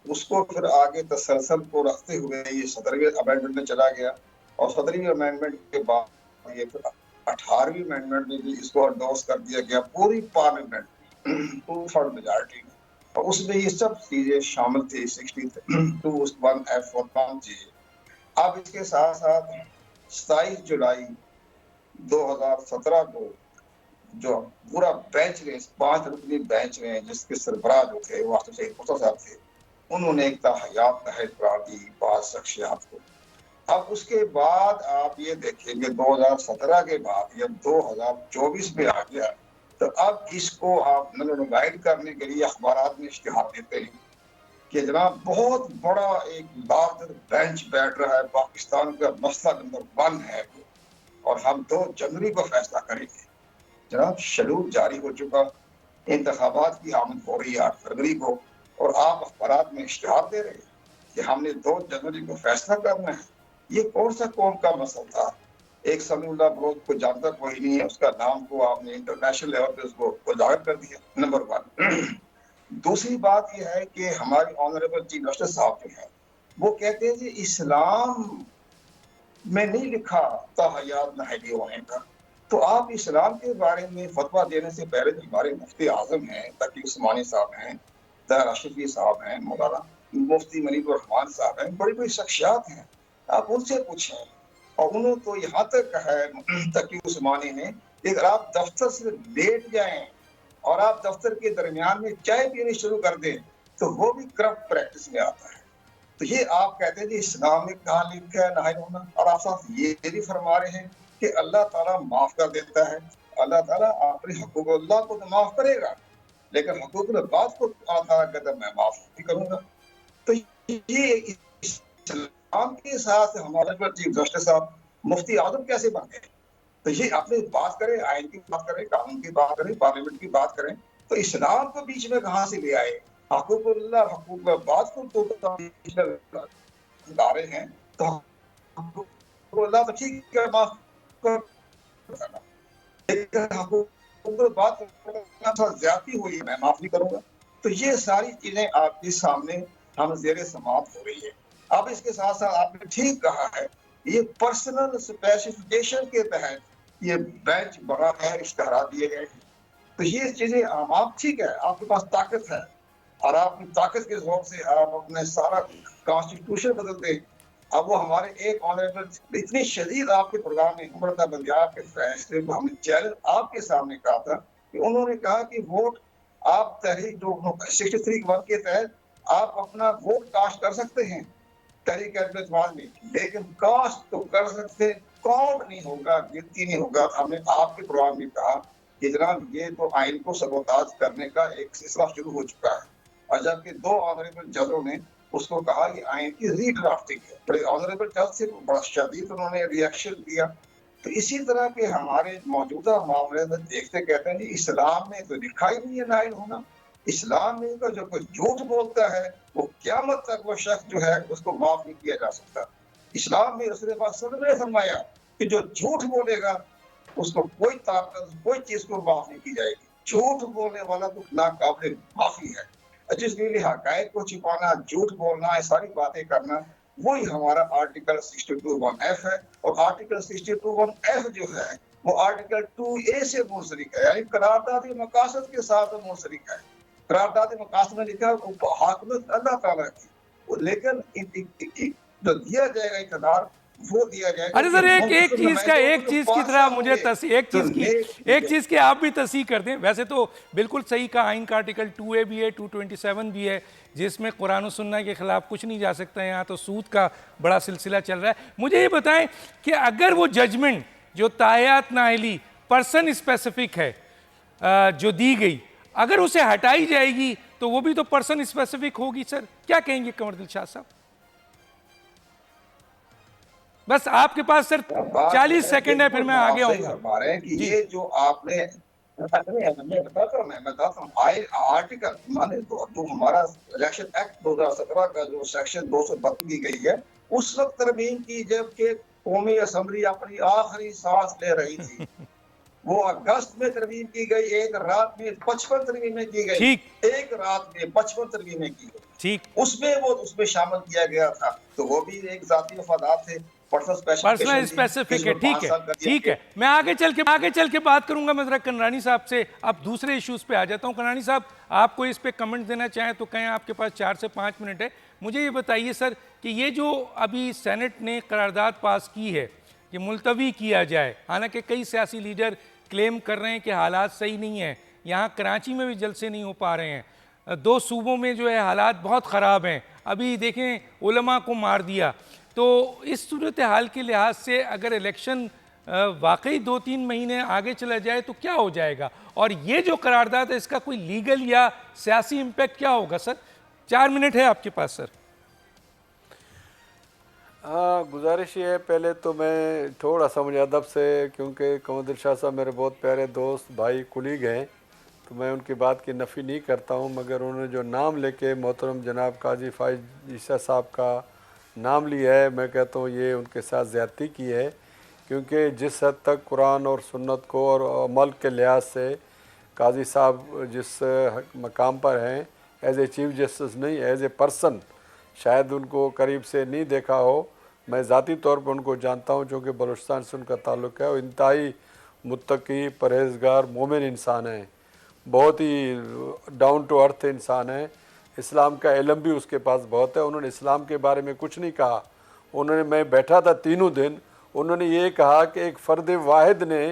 उसको फिर आगे तसलसल को रखते हुए ये 17वीं अमेंडमेंट में चला गया, और 17वीं अमेंडमेंट के बाद ये फिर 18वीं अमेंडमेंट में भी इसको एंडोर्स कर दिया गया पूरी पार्लियामेंट 2/3 मेजॉरिटी में, और उसमें ये सब चीजें शामिल थी 62(1)(f) और तमाम चीजें। अब इसके साथ साथ 27 जुलाई 2017 को जो पूरा बेंच ने, 5 रुकनी बेंच ने, जिसके सरबराह जो थे वो आसिफ सईद खोसा साहब थे, उन्होंने एक ताहयात नाहिल करार दी बाज़ शख्सियात को। अब उसके बाद आप ये देखेंगे 2017 के बाद जब 2024 में आ गया, तो अब इसको आप गाइड करने के लिए अखबारात में इश्तिहार देते हैं कि जनाब बहुत बड़ा एक लार्जर बेंच बैठ रहा है, पाकिस्तान का मसला नंबर 1 है, और हम 2 जनवरी को फैसला करेंगे। जनाब शेड्यूल जारी हो चुका, इंतखाबात की आमद हो रही है 8 फरवरी को, और आप अखबारात में इश्तिहार दे रहे हैं कि हमने 2 जनवरी को फैसला करना है। ये कौन सा कौम का मसला था? एक समीउल्लाह बलोच को जानता कोई नहीं है, उसका नाम को आपने इंटरनेशनल लेवल पे उसको उजागर कर दिया, नंबर 1। दूसरी बात यह है कि हमारे ऑनरेबल चीफ जस्टिस साहब जो है वो कहते हैं कि इस्लाम में नहीं लिखा ताहयात नाहिली होने का। तो आप इस्लाम के बारे में फतवा देने से पहले जो हमारे मुफ्ती आजम हैं, तकी उस्मानी साहब हैं, तहर अशरफी साहब हैं, मौलाना मुफ्ती मनीब रहमान साहब हैं, बड़ी बड़ी शख्सियात हैं, आप उनसे पूछें। और उन्होंने तो यहाँ तक कहा है तकी उस्मानी ने, अगर आप दफ्तर से लेट जाएं और आप दफ्तर के दरमियान में चाय पीनी शुरू कर दें तो वो भी करप्ट प्रैक्टिस में आता है। तो ये आप कहते हैं जी इस्लाम में कहाँ लिखा है नाहिल होना, और आप साथ ये भी फरमा रहे हैं कि अल्लाह ताला माफ कर देता है। अल्लाह ताला अपने हकूक़ुल्लाह को तो माफ करेगा, लेकिन हकूक़ुल बात को अल्लाह ताला कहता है मैं माफ नहीं करूंगा। तो ये इस्लाम के साथ हमारे चीफ जस्टिस साहब मुफ्ती आजम कैसे बन गए? तो ये अपने बात करें, आइन की बात करें, कानून की बात करें, पार्लियामेंट की बात करें, तो इस्लाम को बीच में कहाँ से ले आए? हकूक़ुल्लाह हकूक़ को तो ला रहे हैं, तो हकूक़ुल्लाह तो ठीक है माफ करना, लेकिन हकूक़ बात ज्यादती हुई है मैं माफ नहीं करूंगा। तो ये सारी चीजें आपके सामने हम ज़ेरे समाअत हो रही है। अब इसके साथ साथ आपने ठीक कहा है, ये पर्सनल स्पेसिफिकेशन के तहत ये बेंच बना है, इश्तहार दिए गए। तो ये चीजें आप ठीक है, आपके पास ताकत है और आपकी ताकत के जोर से आप अपने सारा कॉन्स्टिट्यूशन बदल दें। अब वो हमारे एक ऑनरेबल इतनी शदीद आपके प्रोग्राम में उमरता बंदियार के फैसले को हमने चैलेंज आपके सामने कहा था कि उन्होंने कहा कि वोट आप तहरीक जो 63(1) के तहत आप अपना वोट कास्ट कर सकते हैं तहरीक एतमाद में, लेकिन कास्ट तो कर सकते, काउंट नहीं होगा, गिनती नहीं होगा। हमने आपके प्रोग्राम में कहा कि जनाब ये तो आइन को सबोताज करने का एक सिलसिला शुरू हो चुका है, और जबकि 2 ऑनरेबल जजों ने उसको कहा कि आइन की रीड्राफ्टिंग है, बड़े ऑनरेबल जज से बड़ा शदीद उन्होंने रिएक्शन दिया। तो इसी तरह के हमारे मौजूदा मामले में देखते कहते हैं जी इस्लाम में तो लिखा ही नहीं है नाइल होना। इस्लाम में तो जो कोई झूठ बोलता है वो क़यामत तक वो शख्स जो है उसको माफ नहीं किया जा सकता। इस्लाम में रसूल पाक सल्लल्लाहु अलैहि वसल्लम ने फरमाया कि जो झूठ बोलेगा उसको कोई ताकत कोई चीज को माफ नहीं की जाएगी। झूठ बोलने वाला तो नाकाबिल माफी है, जिसके लिए हकायत को छिपाना, झूठ बोलना, ये सारी बातें करना, वही हमारा आर्टिकल 62(1)(f) है। और आर्टिकल 62(1)(f) जो है वो आर्टिकल 2A से मुंसलिक है, यानी करारदाद मकासद के साथ मुंसलिक है। करारदाद मकासद में लिखा हाकिमियत अल्लाह ताला की, लेकिन जो दिया जाएगा इक़्तिदार वो दिया जाएगा। अरे सर एक चीज की तरह मुझे एक चीज की आप भी तस्दीक कर दें। वैसे तो बिल्कुल सही का आइन का आर्टिकल 2A भी है, 227 भी है, जिसमें कुरान और सुन्ना के खिलाफ कुछ नहीं जा सकता। यहाँ तो सूद का बड़ा सिलसिला चल रहा है। मुझे ये बताएं कि अगर वो जजमेंट जो तायात नाहिली पर्सन स्पेसिफिक है जो दी गई, अगर उसे हटाई जाएगी तो वो भी तो पर्सन स्पेसिफिक होगी। सर क्या कहेंगे कंवर दिलशाद साहब? बस आपके पास सर 40 सेकंड है, फिर मैं आगे आऊंगा। ये जो आपने मैं बताता हूँ आर्टिकल माने तो हमारा इलेक्शन एक्ट 2017 का जो सेक्शन 232 की गई है, उस वक्त तरमीम की जबकि कौमी असम्बली अपनी आखिरी सांस ले रही थी। वो अगस्त में तरमीम की गई, एक रात में 55 तरमीमें की गई, एक रात में 55 तरमीमें की गई, ठीक उसमें शामिल किया गया था। तो वो भी एक जाती वफादात थे, पर्सनल स्पेसिफिक है। ठीक है मैं आगे चल के बात करूंगा। मैं जरा कनरानी साहब से अब दूसरे इश्यूज पे आ जाता हूं। कनरानी साहब आपको इस पे कमेंट देना चाहें तो कहें, आपके पास 4 से 5 मिनट है। मुझे ये बताइए सर कि ये जो अभी सेनेट ने करारदाद पास की है कि मुलतवी किया जाए, हालांकि कई सियासी लीडर क्लेम कर रहे हैं कि हालात सही नहीं है, यहाँ कराची में भी जलसे नहीं हो पा रहे हैं, 2 सूबों में जो है हालात बहुत ख़राब हैं, अभी देखें उलमा को मार दिया। तो इस सूरत हाल के लिहाज से अगर इलेक्शन वाकई 2-3 महीने आगे चला जाए तो क्या हो जाएगा, और ये जो करारदाद है इसका कोई लीगल या सियासी इम्पैक्ट क्या होगा? सर 4 मिनट है आपके पास सर। गुजारिश ये है, पहले तो मैं थोड़ा सा मुझे अदब से, क्योंकि कंवर दिलशाद साहब मेरे बहुत प्यारे दोस्त भाई कुलीग हैं, तो मैं उनकी बात की नफ़ी नहीं करता हूँ, मगर उन्होंने जो नाम लेके मोहतरम जनाब काजी फाइज ईसा साहब का नाम लिया है, मैं कहता हूँ ये उनके साथ ज़्यादती की है। क्योंकि जिस हद तक कुरान और सुन्नत को और अमल के लिहाज से काजी साहब जिस मकाम पर हैं, एज ए चीफ जस्टिस नहीं, एज ए पर्सन, शायद उनको करीब से नहीं देखा हो, मैं ज़ाती तौर पर उनको जानता हूँ, चूँकि बलूचिस्तान से उनका ताल्लुक़ है। और इंतहाई मुत्तकी, परहेज़गार, मोमिन इंसान हैं, बहुत ही डाउन टू अर्थ इंसान है। इस्लाम का इल्म भी उसके पास बहुत है। उन्होंने इस्लाम के बारे में कुछ नहीं कहा। उन्होंने, मैं बैठा था तीनों दिन, उन्होंने ये कहा कि एक फ़र्द वाहिद ने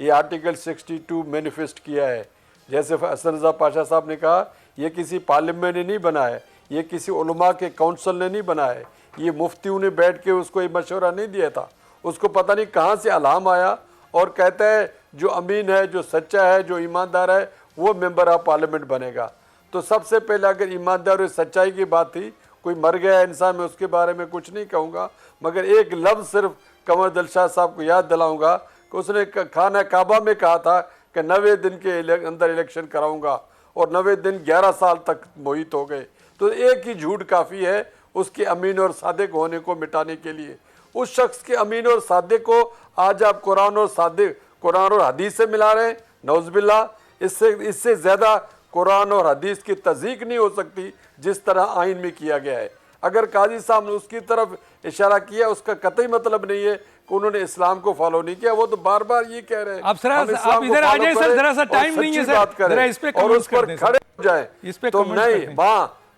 ये आर्टिकल 62 मैनिफेस्ट किया है। जैसे हसन रज़ा पाशा साहब ने कहा, ये किसी पार्लियामेंट ने नहीं बना है, ये किसी उलमा के काउंसिल ने नहीं बना है, ये मुफ्तियों ने बैठ के उसको ये मशवरा नहीं दिया था, उसको पता नहीं कहाँ से अलाम आया और कहता है जो अमीन है, जो सच्चा है, जो ईमानदार है, वो मेंबर ऑफ पार्लियामेंट बनेगा। तो सबसे पहले अगर ईमानदार और सच्चाई की बात थी, कोई मर गया इंसान, मैं उसके बारे में कुछ नहीं कहूँगा, मगर एक लफ्ज़ सिर्फ कमर दिलशाद साहब को याद दिलाऊँगा कि उसने खाना काबा में कहा था कि 90 दिन के अंदर इलेक्शन कराऊँगा, और 90 दिन 11 साल तक मोहित हो गए। तो एक ही झूठ काफ़ी है उसके अमीन और सादिक होने को मिटाने के लिए। उस शख्स के अमीन और सादिक को आज आप कुरान और हदीस से मिला रहे हैं, नौज़बिल्ला। इससे ज़्यादा कुरान और हदीस की तज़दीक नहीं हो सकती जिस तरह आइन में किया गया है। अगर काजी साहब ने उसकी तरफ इशारा किया, उसका कतई मतलब नहीं है कि उन्होंने इस्लाम को फॉलो नहीं किया, वो तो बार बार ये कह रहे हैं। आप इधर आ जाए सर, जरा सा टाइम नहीं है सर, जरा इस पे और उस पर खड़े हो जाए। इस पे तो नहीं,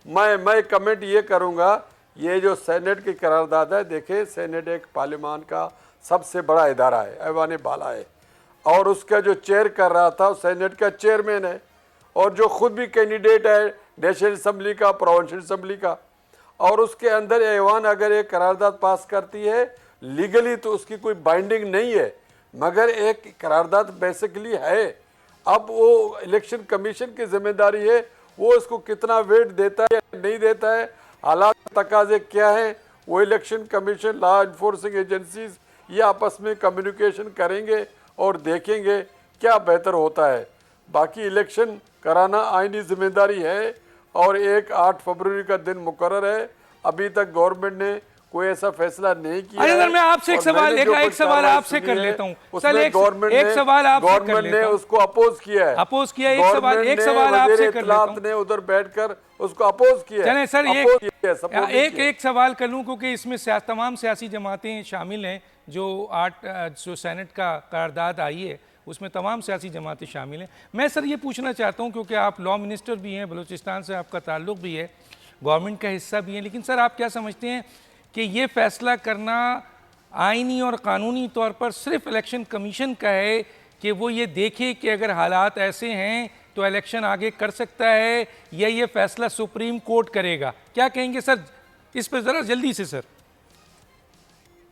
मैं कमेंट ये करूंगा, ये जो सेनेट की करारदाद है, देखे सेनेट एक पार्लियामान का सबसे बड़ा इदारा है, ऐवान बाला है, और उसका जो चेयर कर रहा था सेनेट का चेयरमैन है, और जो खुद भी कैंडिडेट है नेशनल असम्बली का, प्रोविंशियल असम्बली का। और उसके अंदर ऐवान अगर एक करारदाद पास करती है लीगली तो उसकी कोई बाइंडिंग नहीं है, मगर एक करारदाद बेसिकली है। अब वो इलेक्शन कमीशन की जिम्मेदारी है, वो उसको कितना वेट देता है या नहीं देता है, हालात तकाजे क्या है, वो election commission, law enforcing agencies ये आपस में कम्युनिकेशन करेंगे और देखेंगे क्या बेहतर होता है। बाकी इलेक्शन कराना आईनी जिम्मेदारी है, और 8 फरवरी का दिन मुकर्रर है। अभी तक गवर्नमेंट ने कोई ऐसा फैसला नहीं किया है। सर मैं आपसे एक सवाल आपसे कर लेता हूं। सर एक सवाल आपसे कर लेता हूं। ने उसको अपोज किया है, अपोज किया। एक सवाल आपसे कर लेता हूं। ने उधर बैठकर उसको अपोज किया। चलें सर, एक सवाल कर लूं, क्योंकि इसमें तमाम सियासी जमातें शामिल हैं। जो सेनेट का करारदाद आई है उसमें तमाम सियासी जमातें शामिल हैं। मैं सर ये पूछना चाहता हूं, क्योंकि आप लॉ मिनिस्टर भी हैं, बलूचिस्तान से आपका ताल्लुक़ भी है, गवर्नमेंट का हिस्सा भी है, लेकिन सर आप क्या समझते हैं कि ये फैसला करना आइनी और कानूनी तौर पर सिर्फ इलेक्शन कमीशन का है कि वो ये देखे कि अगर हालात ऐसे हैं तो इलेक्शन आगे कर सकता है, या ये फैसला सुप्रीम कोर्ट करेगा? क्या कहेंगे सर इस पर ज़रा जल्दी से सर।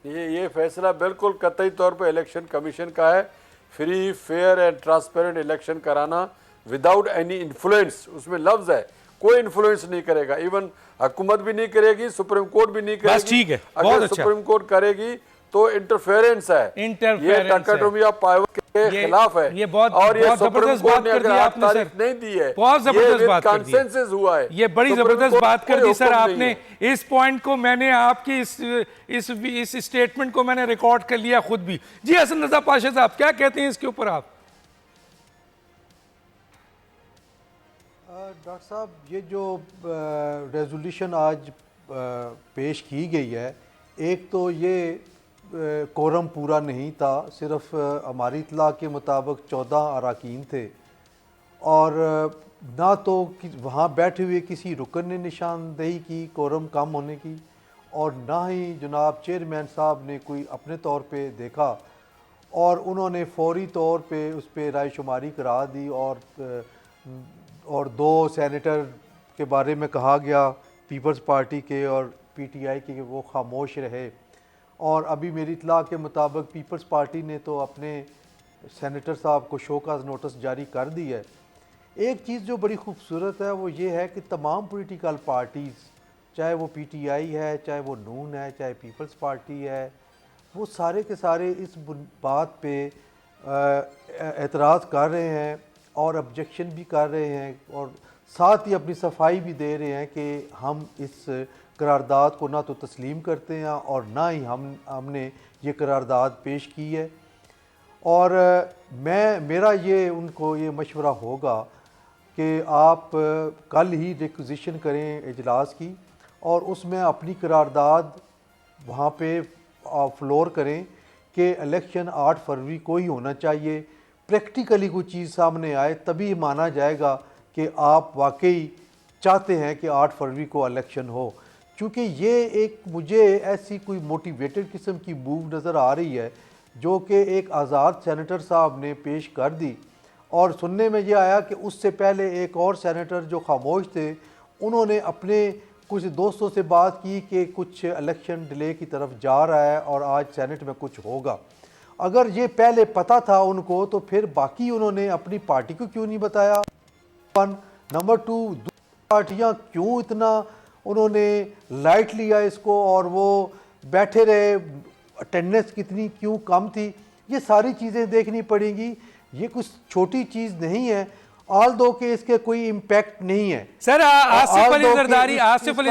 ये फैसला बिल्कुल कतई तौर पर इलेक्शन कमीशन का है। Free, fair and transparent election कराना विदाउट एनी इन्फ्लुएंस, उसमें लफ्ज़ है, कोई इन्फ्लुएंस नहीं करेगा, इवन हुकूमत भी नहीं करेगी, सुप्रीम कोर्ट भी नहीं करेगी। बस ठीक है, अगर सुप्रीम कोर्ट करेगी तो इंटरफेरेंस है, ये डायकोटोमी ऑफ पावर के खिलाफ है। ये बहुत और ये बहुत जबरदस्त बात कर दी आपने सर, नहीं दी है, बहुत जबरदस्त बात कर दी, कंसेंसस हुआ है, ये बड़ी जबरदस्त बात कर दी सर आपने। इस पॉइंट को मैंने आपकी इस स्टेटमेंट को मैंने रिकॉर्ड कर लिया खुद भी। जी हसन रज़ा पाशा साहब क्या कहते हैं इसके ऊपर आप? डॉक्टर साहब, ये जो रेजोल्यूशन आज पेश की गई है, एक तो ये कोरम पूरा नहीं था, सिर्फ हमारी इतला के मुताबिक 14 अरकान थे, और ना तो वहाँ बैठे हुए किसी रुकन ने निशानदेही की कोरम कम होने की, और ना ही जनाब चेयरमैन साहब ने कोई अपने तौर पे देखा, और उन्होंने फौरी तौर पे उस पर रायशुमारी करा दी, और 2 सेनेटर के बारे में कहा गया पीपल्स पार्टी के और पीटीआई के, वो खामोश रहे। और अभी मेरी इतला के मुताबिक पीपल्स पार्टी ने तो अपने सेनेटर साहब को शोकाज नोटिस जारी कर दी है। एक चीज़ जो बड़ी खूबसूरत है वो ये है कि तमाम पॉलिटिकल पार्टीज़, चाहे वो पीटीआई है, चाहे वो नून है, चाहे पीपल्स पार्टी है, वो सारे के सारे इस बात पे एतराज़ कर रहे हैं और ऑब्जेक्शन भी कर रहे हैं, और साथ ही अपनी सफाई भी दे रहे हैं कि हम इस करारदाद को ना तो तस्लीम करते हैं और ना ही हमने ये करारदाद पेश की है। और मेरा ये उनको ये मशवरा होगा कि आप कल ही रिक्विजिशन करें इजलास की, और उसमें अपनी करारदाद वहाँ पे फ्लोर करें कि इलेक्शन 8 फरवरी को ही होना चाहिए। प्रैक्टिकली कोई चीज़ सामने आए तभी माना जाएगा कि आप वाकई चाहते हैं कि 8 फरवरी को इलेक्शन हो। चूँकि ये एक मुझे ऐसी कोई मोटिवेटेड किस्म की मूव नज़र आ रही है जो कि एक आज़ाद सेनेटर साहब ने पेश कर दी, और सुनने में ये आया कि उससे पहले एक और सेनेटर जो खामोश थे उन्होंने अपने कुछ दोस्तों से बात की कि कुछ इलेक्शन डिले की तरफ जा रहा है और आज सेनेट में कुछ होगा। अगर ये पहले पता था उनको तो फिर बाकी उन्होंने अपनी पार्टी को क्यों नहीं बताया? नंबर 2, दूसरी पार्टियाँ क्यों इतना उन्होंने लाइट लिया इसको और वो बैठे रहे? अटेंडेंस कितनी क्यों कम थी? ये सारी चीज़ें देखनी पड़ेंगी। ये कुछ छोटी चीज़ नहीं है, ऑल दो के इसके कोई इम्पैक्ट नहीं है। सर आसिफ अली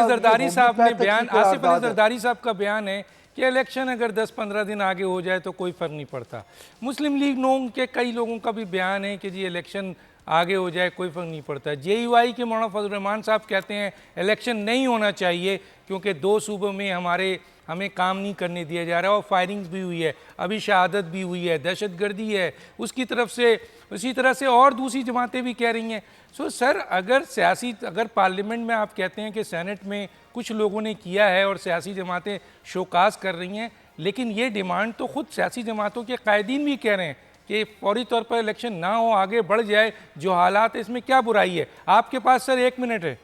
जरदारी साहब ने बयान, आसिफ अली जरदारी साहब का बयान है कि इलेक्शन अगर 10-15 दिन आगे हो जाए तो कोई फ़र्क नहीं पड़ता। मुस्लिम लीग नून के कई लोगों का भी बयान है कि जी इलेक्शन आगे हो जाए कोई फ़र्क नहीं पड़ता। JUI के मौलाना फजल रहमान साहब कहते हैं इलेक्शन नहीं होना चाहिए क्योंकि 2 सूबों में हमें काम नहीं करने दिया जा रहा है और फायरिंग्स भी हुई है, अभी शहादत भी हुई है, दहशतगर्दी है उसकी तरफ से, उसी तरह से और दूसरी जमातें भी कह रही हैं। सो सर अगर पार्लियामेंट में आप कहते हैं कि सेनेट में कुछ लोगों ने किया है और सियासी जमातें शोकाज कर रही हैं, लेकिन ये डिमांड तो खुद सियासी जमातों के कायदीन भी कह रहे हैं कि फौरी तौर पर इलेक्शन ना हो, आगे बढ़ जाए जो हालात है, इसमें क्या बुराई है? आपके पास सर 1 मिनट है।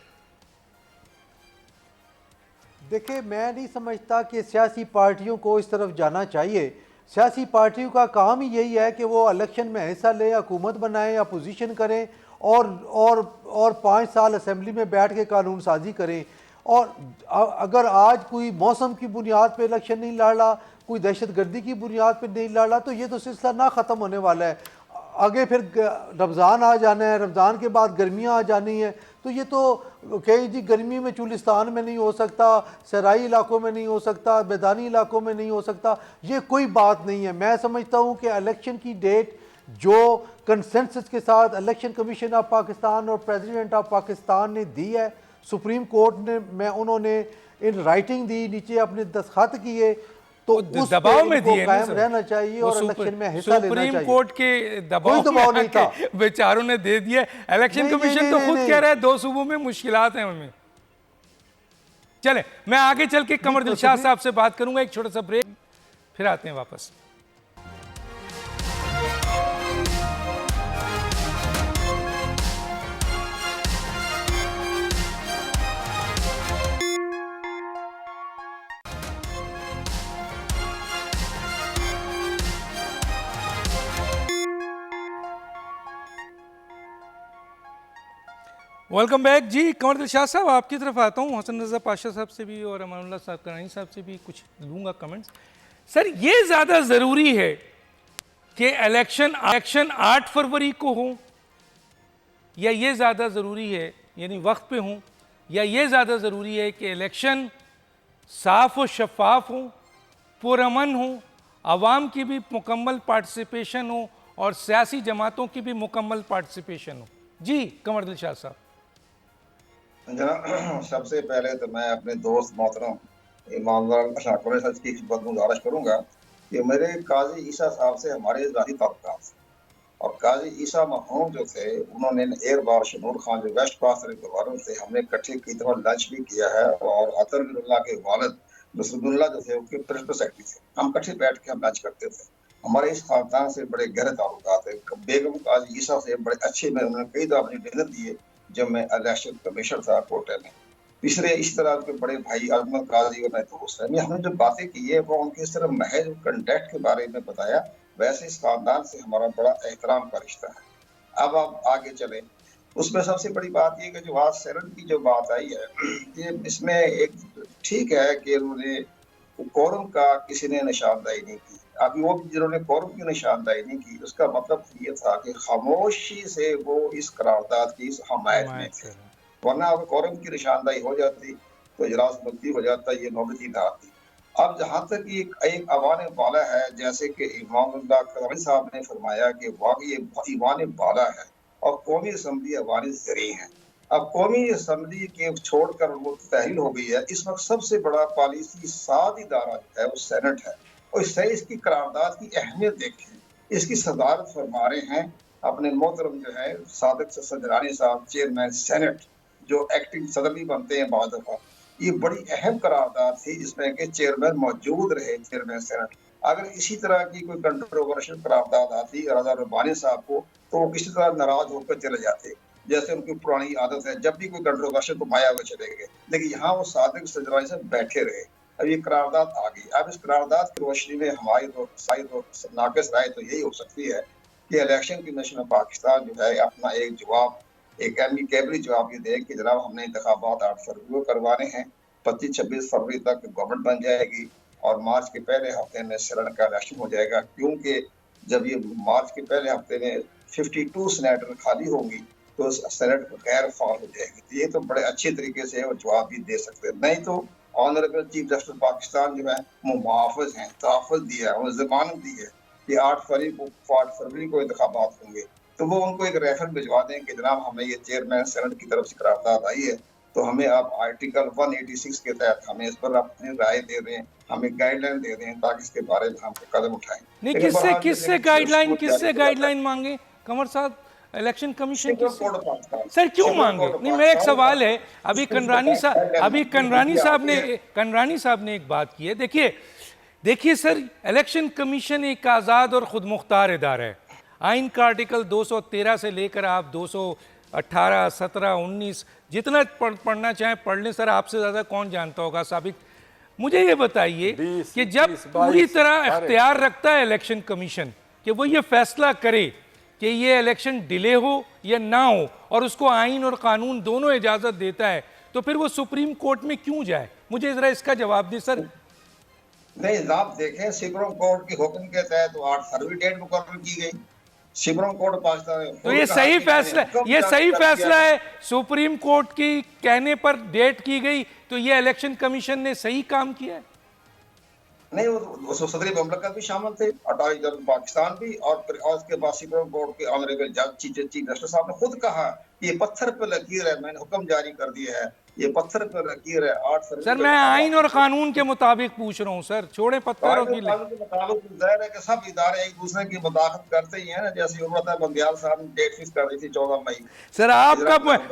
देखिए, मैं नहीं समझता कि सियासी पार्टियों को इस तरफ जाना चाहिए। सियासी पार्टियों का काम ही यही है कि वो इलेक्शन में हिस्सा लें, हुकूमत बनाएं, अपोजिशन करें और 5 साल असेंबली में बैठ के कानून साजी करें। और अगर आज कोई मौसम की बुनियाद पे इलेक्शन नहीं लड़ रहा, कोई दहशतगर्दी की बुनियाद पे नहीं लड़ रहा, तो ये तो सिलसिला ना ख़त्म होने वाला है। आगे फिर रमज़ान आ जाना है, रमज़ान के बाद गर्मियाँ आ जानी है, तो ये तो कहीं जी गर्मी में चुलिस्तान में नहीं हो सकता, सराई इलाकों में नहीं हो सकता, मैदानी इलाकों में नहीं हो सकता, ये कोई बात नहीं है। मैं समझता हूँ कि इलेक्शन की डेट जो कंसेंसस के साथ इलेक्शन कमीशन ऑफ पाकिस्तान और प्रेसिडेंट ऑफ पाकिस्तान ने दी है, सुप्रीम कोर्ट ने उन्होंने इन राइटिंग दी, नीचे अपने दस्तखत किए, तो उस दबाव में दिए कायम रहना चाहिए और इलेक्शन में हिस्सा लेना चाहिए। सुप्रीम कोर्ट के दबाव नहीं था, बेचारों ने दे दिया। इलेक्शन कमीशन तो खुद कह रहा है 2 सूबों में मुश्किलात हैं उनमें। चले, मैं आगे चल के कमर दिलशाद साहब से बात करूंगा, एक छोटा सा ब्रेक, फिर आते हैं वापस। वेलकम बैक जी। कमर दिलशाद साहब, आपकी तरफ आता हूँ। हसन रज़ा पाशा साहब से भी और अमानुल्लाह साहब करानी साहब से भी कुछ लूँगा कमेंट्स। सर, ये ज़्यादा ज़रूरी है कि इलेक्शन 8 फरवरी को हो, या ये ज़्यादा ज़रूरी है यानी वक्त पे हों, या ये ज़्यादा ज़रूरी है कि इलेक्शन साफ़ और शफाफ हो, पुरअमन हो, आवाम की भी मुकम्मल पार्टिसिपेशन हो और सियासी जमातों की भी मुकम्मल पार्टिसिपेशन हो? जी कमर दिलशाद साहब। जनाब, सबसे पहले तो मैं अपने दोस्त मोहतरम ईमानदार शाकुर सच की खिदमत में गुजारिश करूंगा कि मेरे काजी ईसा साहब से हमारे ज़ाती ताल्लुकात थे, और काजी ईसा मरहूम जो थे उन्होंने एक बार शनूर खान जो वेस्ट पास गवर्नर थे, हमने इकट्ठे कई दफ़ा लंच भी किया है, और अतरबिल्ला के वालिद नसरुल्लाह जो थे उनके प्रिंसिपल सेक्रेटरी थे, हम इकट्ठे बैठ के हम लंच करते थे। हमारे इस खानदान से बड़े गहरे ताल्लुकात है। बेगम काजी ईसा से बड़े अच्छे में उन्होंने कई दफ़ा अपने डिनर दिए जब मैं इलेक्शन कमीशनर था कोटे में। तीसरे इस तरह के बड़े भाई अजमत काजी और मैं दोस्त है, हमने जो बातें की है वो उनके सिर्फ महज कंडक्ट के बारे में बताया, वैसे इस खानदान से हमारा बड़ा एहतराम का रिश्ता है। अब आप आगे चले, उसमें सबसे बड़ी बात ये कि जो आज सेनेट की जो बात आई है, ये इसमें एक ठीक है कि उन्होंने कोरम का किसी ने निशानदाही नहीं की। अभी वो जिन्होंने कोरम की निशानदाही नहीं की, उसका मतलब ये था कि खामोशी से वो इस करारदाद की हमायत में थे, वरना अगर कोरम की निशानदाही हो जाती तो इजलास मुलतवी हो जाता, ये नौबत ही ना आती। अब जहाँ तक एक अवान बाला है, जैसे कि इमामुल्लाह करानी साहब ने फरमाया कि वाकई ईवान बाला है और कौमी असम्बली अवान ज़री है। अब कौमी असम्बली के छोड़कर वो तहरीर हो गई है। इस वक्त सबसे बड़ा पॉलिसी साद इदारा जो है वो सेनेट है, और इससे इसकी करारदाद की अहमियत देखें। इसकी सदारत फरमा रहे हैं अपने मोहतरम जो है सादिक सदरानी साहब, चेयरमैन सेनेट, जो एक्टिंग सदर भी बनते हैं बाद दफा। ये बड़ी अहम करारदाद थी, जिसमें कि चेयरमैन मौजूद रहे, चेयरमैन सेनेट। अगर इसी तरह की कोई कंट्रोवर्शियल करारदाद आती रजा रब्बानी साहब को, तो वो किसी तरह नाराज होकर चले जाते, जैसे उनकी पुरानी आदत है, जब भी कोई कंट्रोवर्शियल तो माया हुए चले गए। लेकिन यहाँ वो सादिक सजरानी से बैठे रहे। अब ये करारदाद आ गई। अब इस करारदाद की रोशनी में हमारी तो नाकिस राय तो यही हो सकती है कि इलेक्शन कमीशन ऑफ पाकिस्तान जो है अपना एक जवाब, एक एमिकेबली जवाब ये दे कि जनाब हमने इंतखाबात 8 फरवरी को करवाने हैं, 25-26 फरवरी तक गवर्नमेंट बन जाएगी और मार्च के पहले हफ्ते में सेनेट का इलेक्शन हो जाएगा। क्योंकि जब ये मार्च के पहले हफ्ते में 52 सेनेटर खाली होंगी तो सेनेट गैर फाल हो जाएगी। तो ये तो बड़े अच्छे तरीके से वो जवाब भी दे सकते हैं। नहीं तो ऑनरेबल चीफ जस्टिस पाकिस्तान जो है वो मुहाफ़िज हैं, तहफ़्फ़ुज़ दिया है, उन्होंने ज़मानत दी है कि 8 फरवरी को इंतखाबात होंगे, तो वो उनको एक रेफर भिजवा दें कि जनाब हमें ये चेयरमैन सेनेट की तरफ से करारदाद आई है, तो हमें आप आर्टिकल 186 के तहत हमें इस पर अपनी राय दे दें, हमें गाइडलाइन दे दें, ताकि इसके बारे में हम कदम उठाएं। नहीं, लेकिन बहरहाल किससे गाइडलाइन मांगे कंवर साहब? इलेक्शन कमीशन की सर क्यों मांगे? नहीं, मेरा एक सवाल है। अभी कंडरानी साहब ने एक बात की है। देखिए सर, इलेक्शन कमीशन एक आज़ाद और खुद मुख्तार इदारा है। आइन का आर्टिकल 213 से लेकर आप 218, 17, 19 जितना पढ़ना चाहें पढ़ लें। सर आपसे ज़्यादा कौन जानता होगा साबिक। मुझे ये बताइए कि जब पूरी तरह इख्तियार रखता है इलेक्शन कमीशन कि वो ये फैसला करे कि ये इलेक्शन डिले हो या ना हो, और उसको आइन और कानून दोनों इजाज़त देता है, तो फिर वो सुप्रीम कोर्ट में क्यों जाए? मुझे ज़रा इसका जवाब दे सर। नहीं, आप देखें सुप्रीम कोर्ट के हुक्म के तहत तो 8 फरवरी डेट मुकर्रर की गई। सुप्रीम कोर्ट पाकिस्तान, तो ये सही फैसला है। सुप्रीम कोर्ट की कहने पर डेट की गई, तो ये इलेक्शन कमीशन ने सही काम किया है। नहीं, वो सदर मुमलकत भी शामिल थे, अटॉर्नी जनरल पाकिस्तान भी, और फिर उसके बाद सुप्रीम कोर्ट के ऑनरेबल जज चीफ जस्टिस साहब ने खुद कहा ये पत्थर पर लकीर है, मैंने हुक्म जारी कर दिया है, ये पत्थर पर लकीर है। 8 फरवरी सर मैं आइन और कानून के मुताबिक पूछ रहा हूँ सर, छोड़े पत्थरों की। जाहिर है कि सब इदारे एक दूसरे की मुदाखलत करते ही हैं ना, जैसे उम्र बंदियाल साहब ने डेट फिक्स कर दी थी 14 मई। सर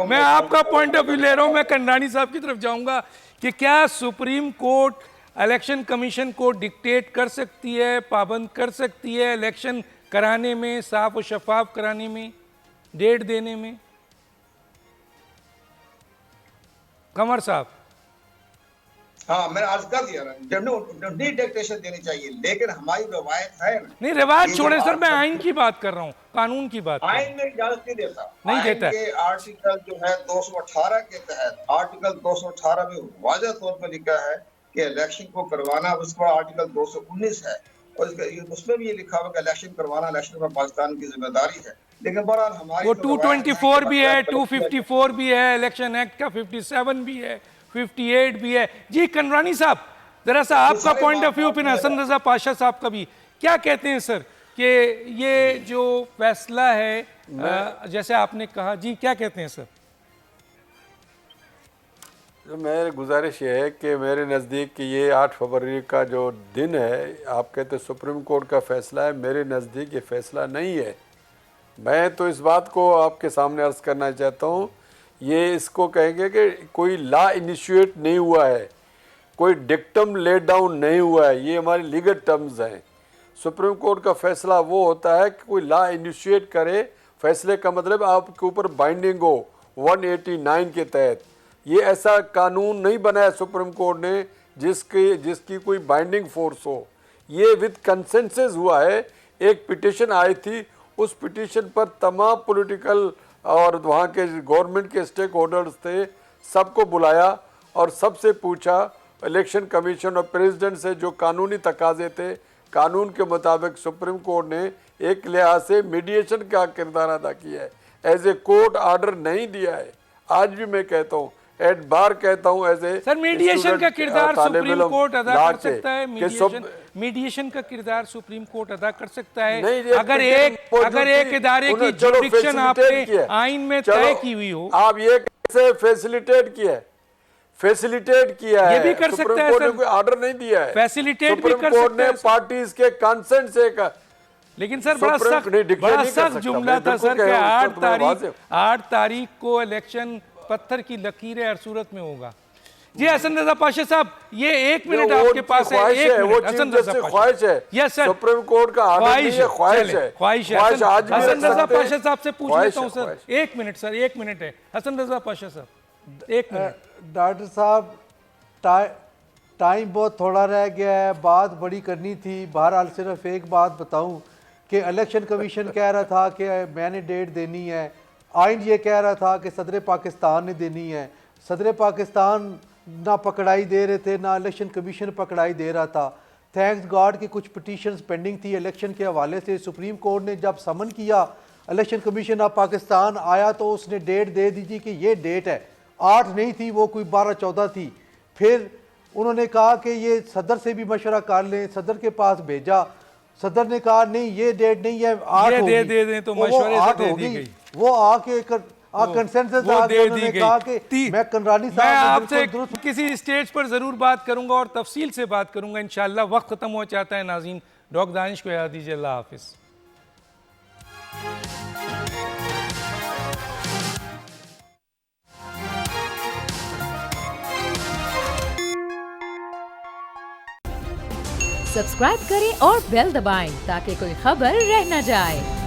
मैं आपका पॉइंट ऑफ व्यू ले रहा हूँ। मैं कंडानी साहब की तरफ जाऊंगा कि क्या सुप्रीम कोर्ट इलेक्शन कमीशन को डिक्टेट कर सकती है, पाबंद कर सकती है इलेक्शन कराने में, साफ और शफाफ कराने में, डेट देने में? कंवर साहब। हाँ, मैंने अर्ज कर दिया ना, डिक्टेशन देनी चाहिए, लेकिन हमारी रवायत है ना। नहीं, रिवायत छोड़े सर, मैं आइन की बात कर रहा हूँ, कानून की बात। आइन में इजाजत नहीं देता, नहीं देता है। आर्टिकल जो है 218 के तहत, आर्टिकल 218 में वाज़ह तौर पर लिखा है कि इलेक्शन को करवाना, उसके बाद आर्टिकल 219 है और उसमें भी ये लिखा हुआ कि इलेक्शन करवाना इलेक्शन में पाकिस्तान की जिम्मेदारी है। लेकिन बहरहाल हमारी वो 224 भी है, 254 भी है, इलेक्शन एक्ट का 57 भी है, 58 भी है। जी कंडरानी साहब, जरा सा आपका पॉइंट ऑफ व्यू, फिर हसन रजा पाशा साहब का भी क्या कहते हैं सर कि ये जो फैसला है जैसे आपने कहा, जी क्या कहते हैं सर? जो मेरी गुजारिश ये है कि मेरे नज़दीक कि ये 8 फरवरी का जो दिन है, आप कहते सुप्रीम कोर्ट का फ़ैसला है, मेरे नज़दीक ये फ़ैसला नहीं है। मैं तो इस बात को आपके सामने अर्ज़ करना चाहता हूँ, ये इसको कहेंगे कि कोई लॉ इनिशिएट नहीं हुआ है, कोई डिक्टम लेट डाउन नहीं हुआ है, ये हमारे लीगल टर्म्स हैं। सुप्रीम कोर्ट का फ़ैसला वो होता है कि कोई लॉ इनिशिएट करे, फ़ैसले का मतलब आपके ऊपर बाइंडिंग हो 189 के तहत। ये ऐसा कानून नहीं बनाया सुप्रीम कोर्ट ने जिसकी कोई बाइंडिंग फोर्स हो। ये विद कंसेंसस हुआ है। एक पिटीशन आई थी, उस पिटीशन पर तमाम पॉलिटिकल और वहाँ के गवर्नमेंट के स्टेक होल्डर्स थे, सबको बुलाया और सबसे पूछा, इलेक्शन कमीशन और प्रेसिडेंट से जो कानूनी तकाजे थे, कानून के मुताबिक सुप्रीम कोर्ट ने एक लिहाज से मीडिएशन का किरदार अदा किया है, एज ए कोर्ट ऑर्डर नहीं दिया है। आज भी मैं कहता हूँ, एट बार कहता हूँ, एज ए सर मीडिएशन का किरदार सुप्रीम कोर्ट अदा कर सकता है। मीडिएशन का किरदार सुप्रीम कोर्ट अदा कर सकता है अगर एक इदारे की जुरिडिक्शन आपने आइन में तय की हुई हो। आप ये कैसे फैसिलिटेट किया है? ये भी कर सकता है सर, कोई ऑर्डर नहीं दिया है, फैसिलिटेट भी कर सकता है पार्टीज के कंसेंट से। लेकिन सर बड़ा सख्त जुमला था सर कि 8 तारीख को इलेक्शन पत्थर की लकीर है हर सूरत में होगा। जी हसन रजा पाशा साहब, ये 1 मिनट वो आपके पास है। ख्वाहिश 1 है, वो minute chief Hasan Raza justice Pasha. ख्वाहिश है। यस सर, सुप्रीम कोर्ट का आर्डर नहीं है, ख्वाहिश है। ख्वाहिश है। ख्वाहिश आज भी हसन रख रजा सकते हैं। पाशा साहब से पूछ ख्वाहिश लेता हूँ है, सर, ख्वाहिश। 1 मिनट सर, 1 मिनट है। हसन रजा पाशा साहब 1 मिनट। डॉक्टर साहब टाइम बहुत थोड़ा रह गया है, बात बड़ी करनी थी। बहरहाल सिर्फ एक बात बताऊं कि इलेक्शन कमीशन कह रहा था कि मैंने डेट देनी है, आइन ये कह रहा था कि सदर पाकिस्तान ने देनी है। सदर पाकिस्तान ना पकड़ाई दे रहे थे, ना इलेक्शन कमीशन पकड़ाई दे रहा था। थैंक्स गॉड कि कुछ पिटीशंस पेंडिंग थी इलेक्शन के हवाले से। सुप्रीम कोर्ट ने जब समन किया इलेक्शन कमीशन ऑफ पाकिस्तान आया तो उसने डेट दे दी थी कि ये डेट है, 8 नहीं थी वो, कोई 12-14 थी। फिर उन्होंने कहा कि ये सदर से भी मशवरा कर लें, सदर के पास भेजा, सदर ने कहा नहीं ये डेट नहीं है, 8 ये होगी। दे दें तो वो मशवरे से 8 दे हो दी गई। गई। वो आके कंसेंसस वो आ दे गया, दी उन्होंने गई। कहा कि मैं कंरानी मैं साहब आपसे दुरुस्त। किसी स्टेज पर जरूर बात करूंगा और तफसील से बात करूंगा इंशाल्लाह। वक्त खत्म हो जाता है नाज़रीन, डॉक्टर दानिश को याद दीजिए। अल्लाह हाफिज। सब्सक्राइब करें और बेल दबाएं ताकि कोई खबर रह न जाए।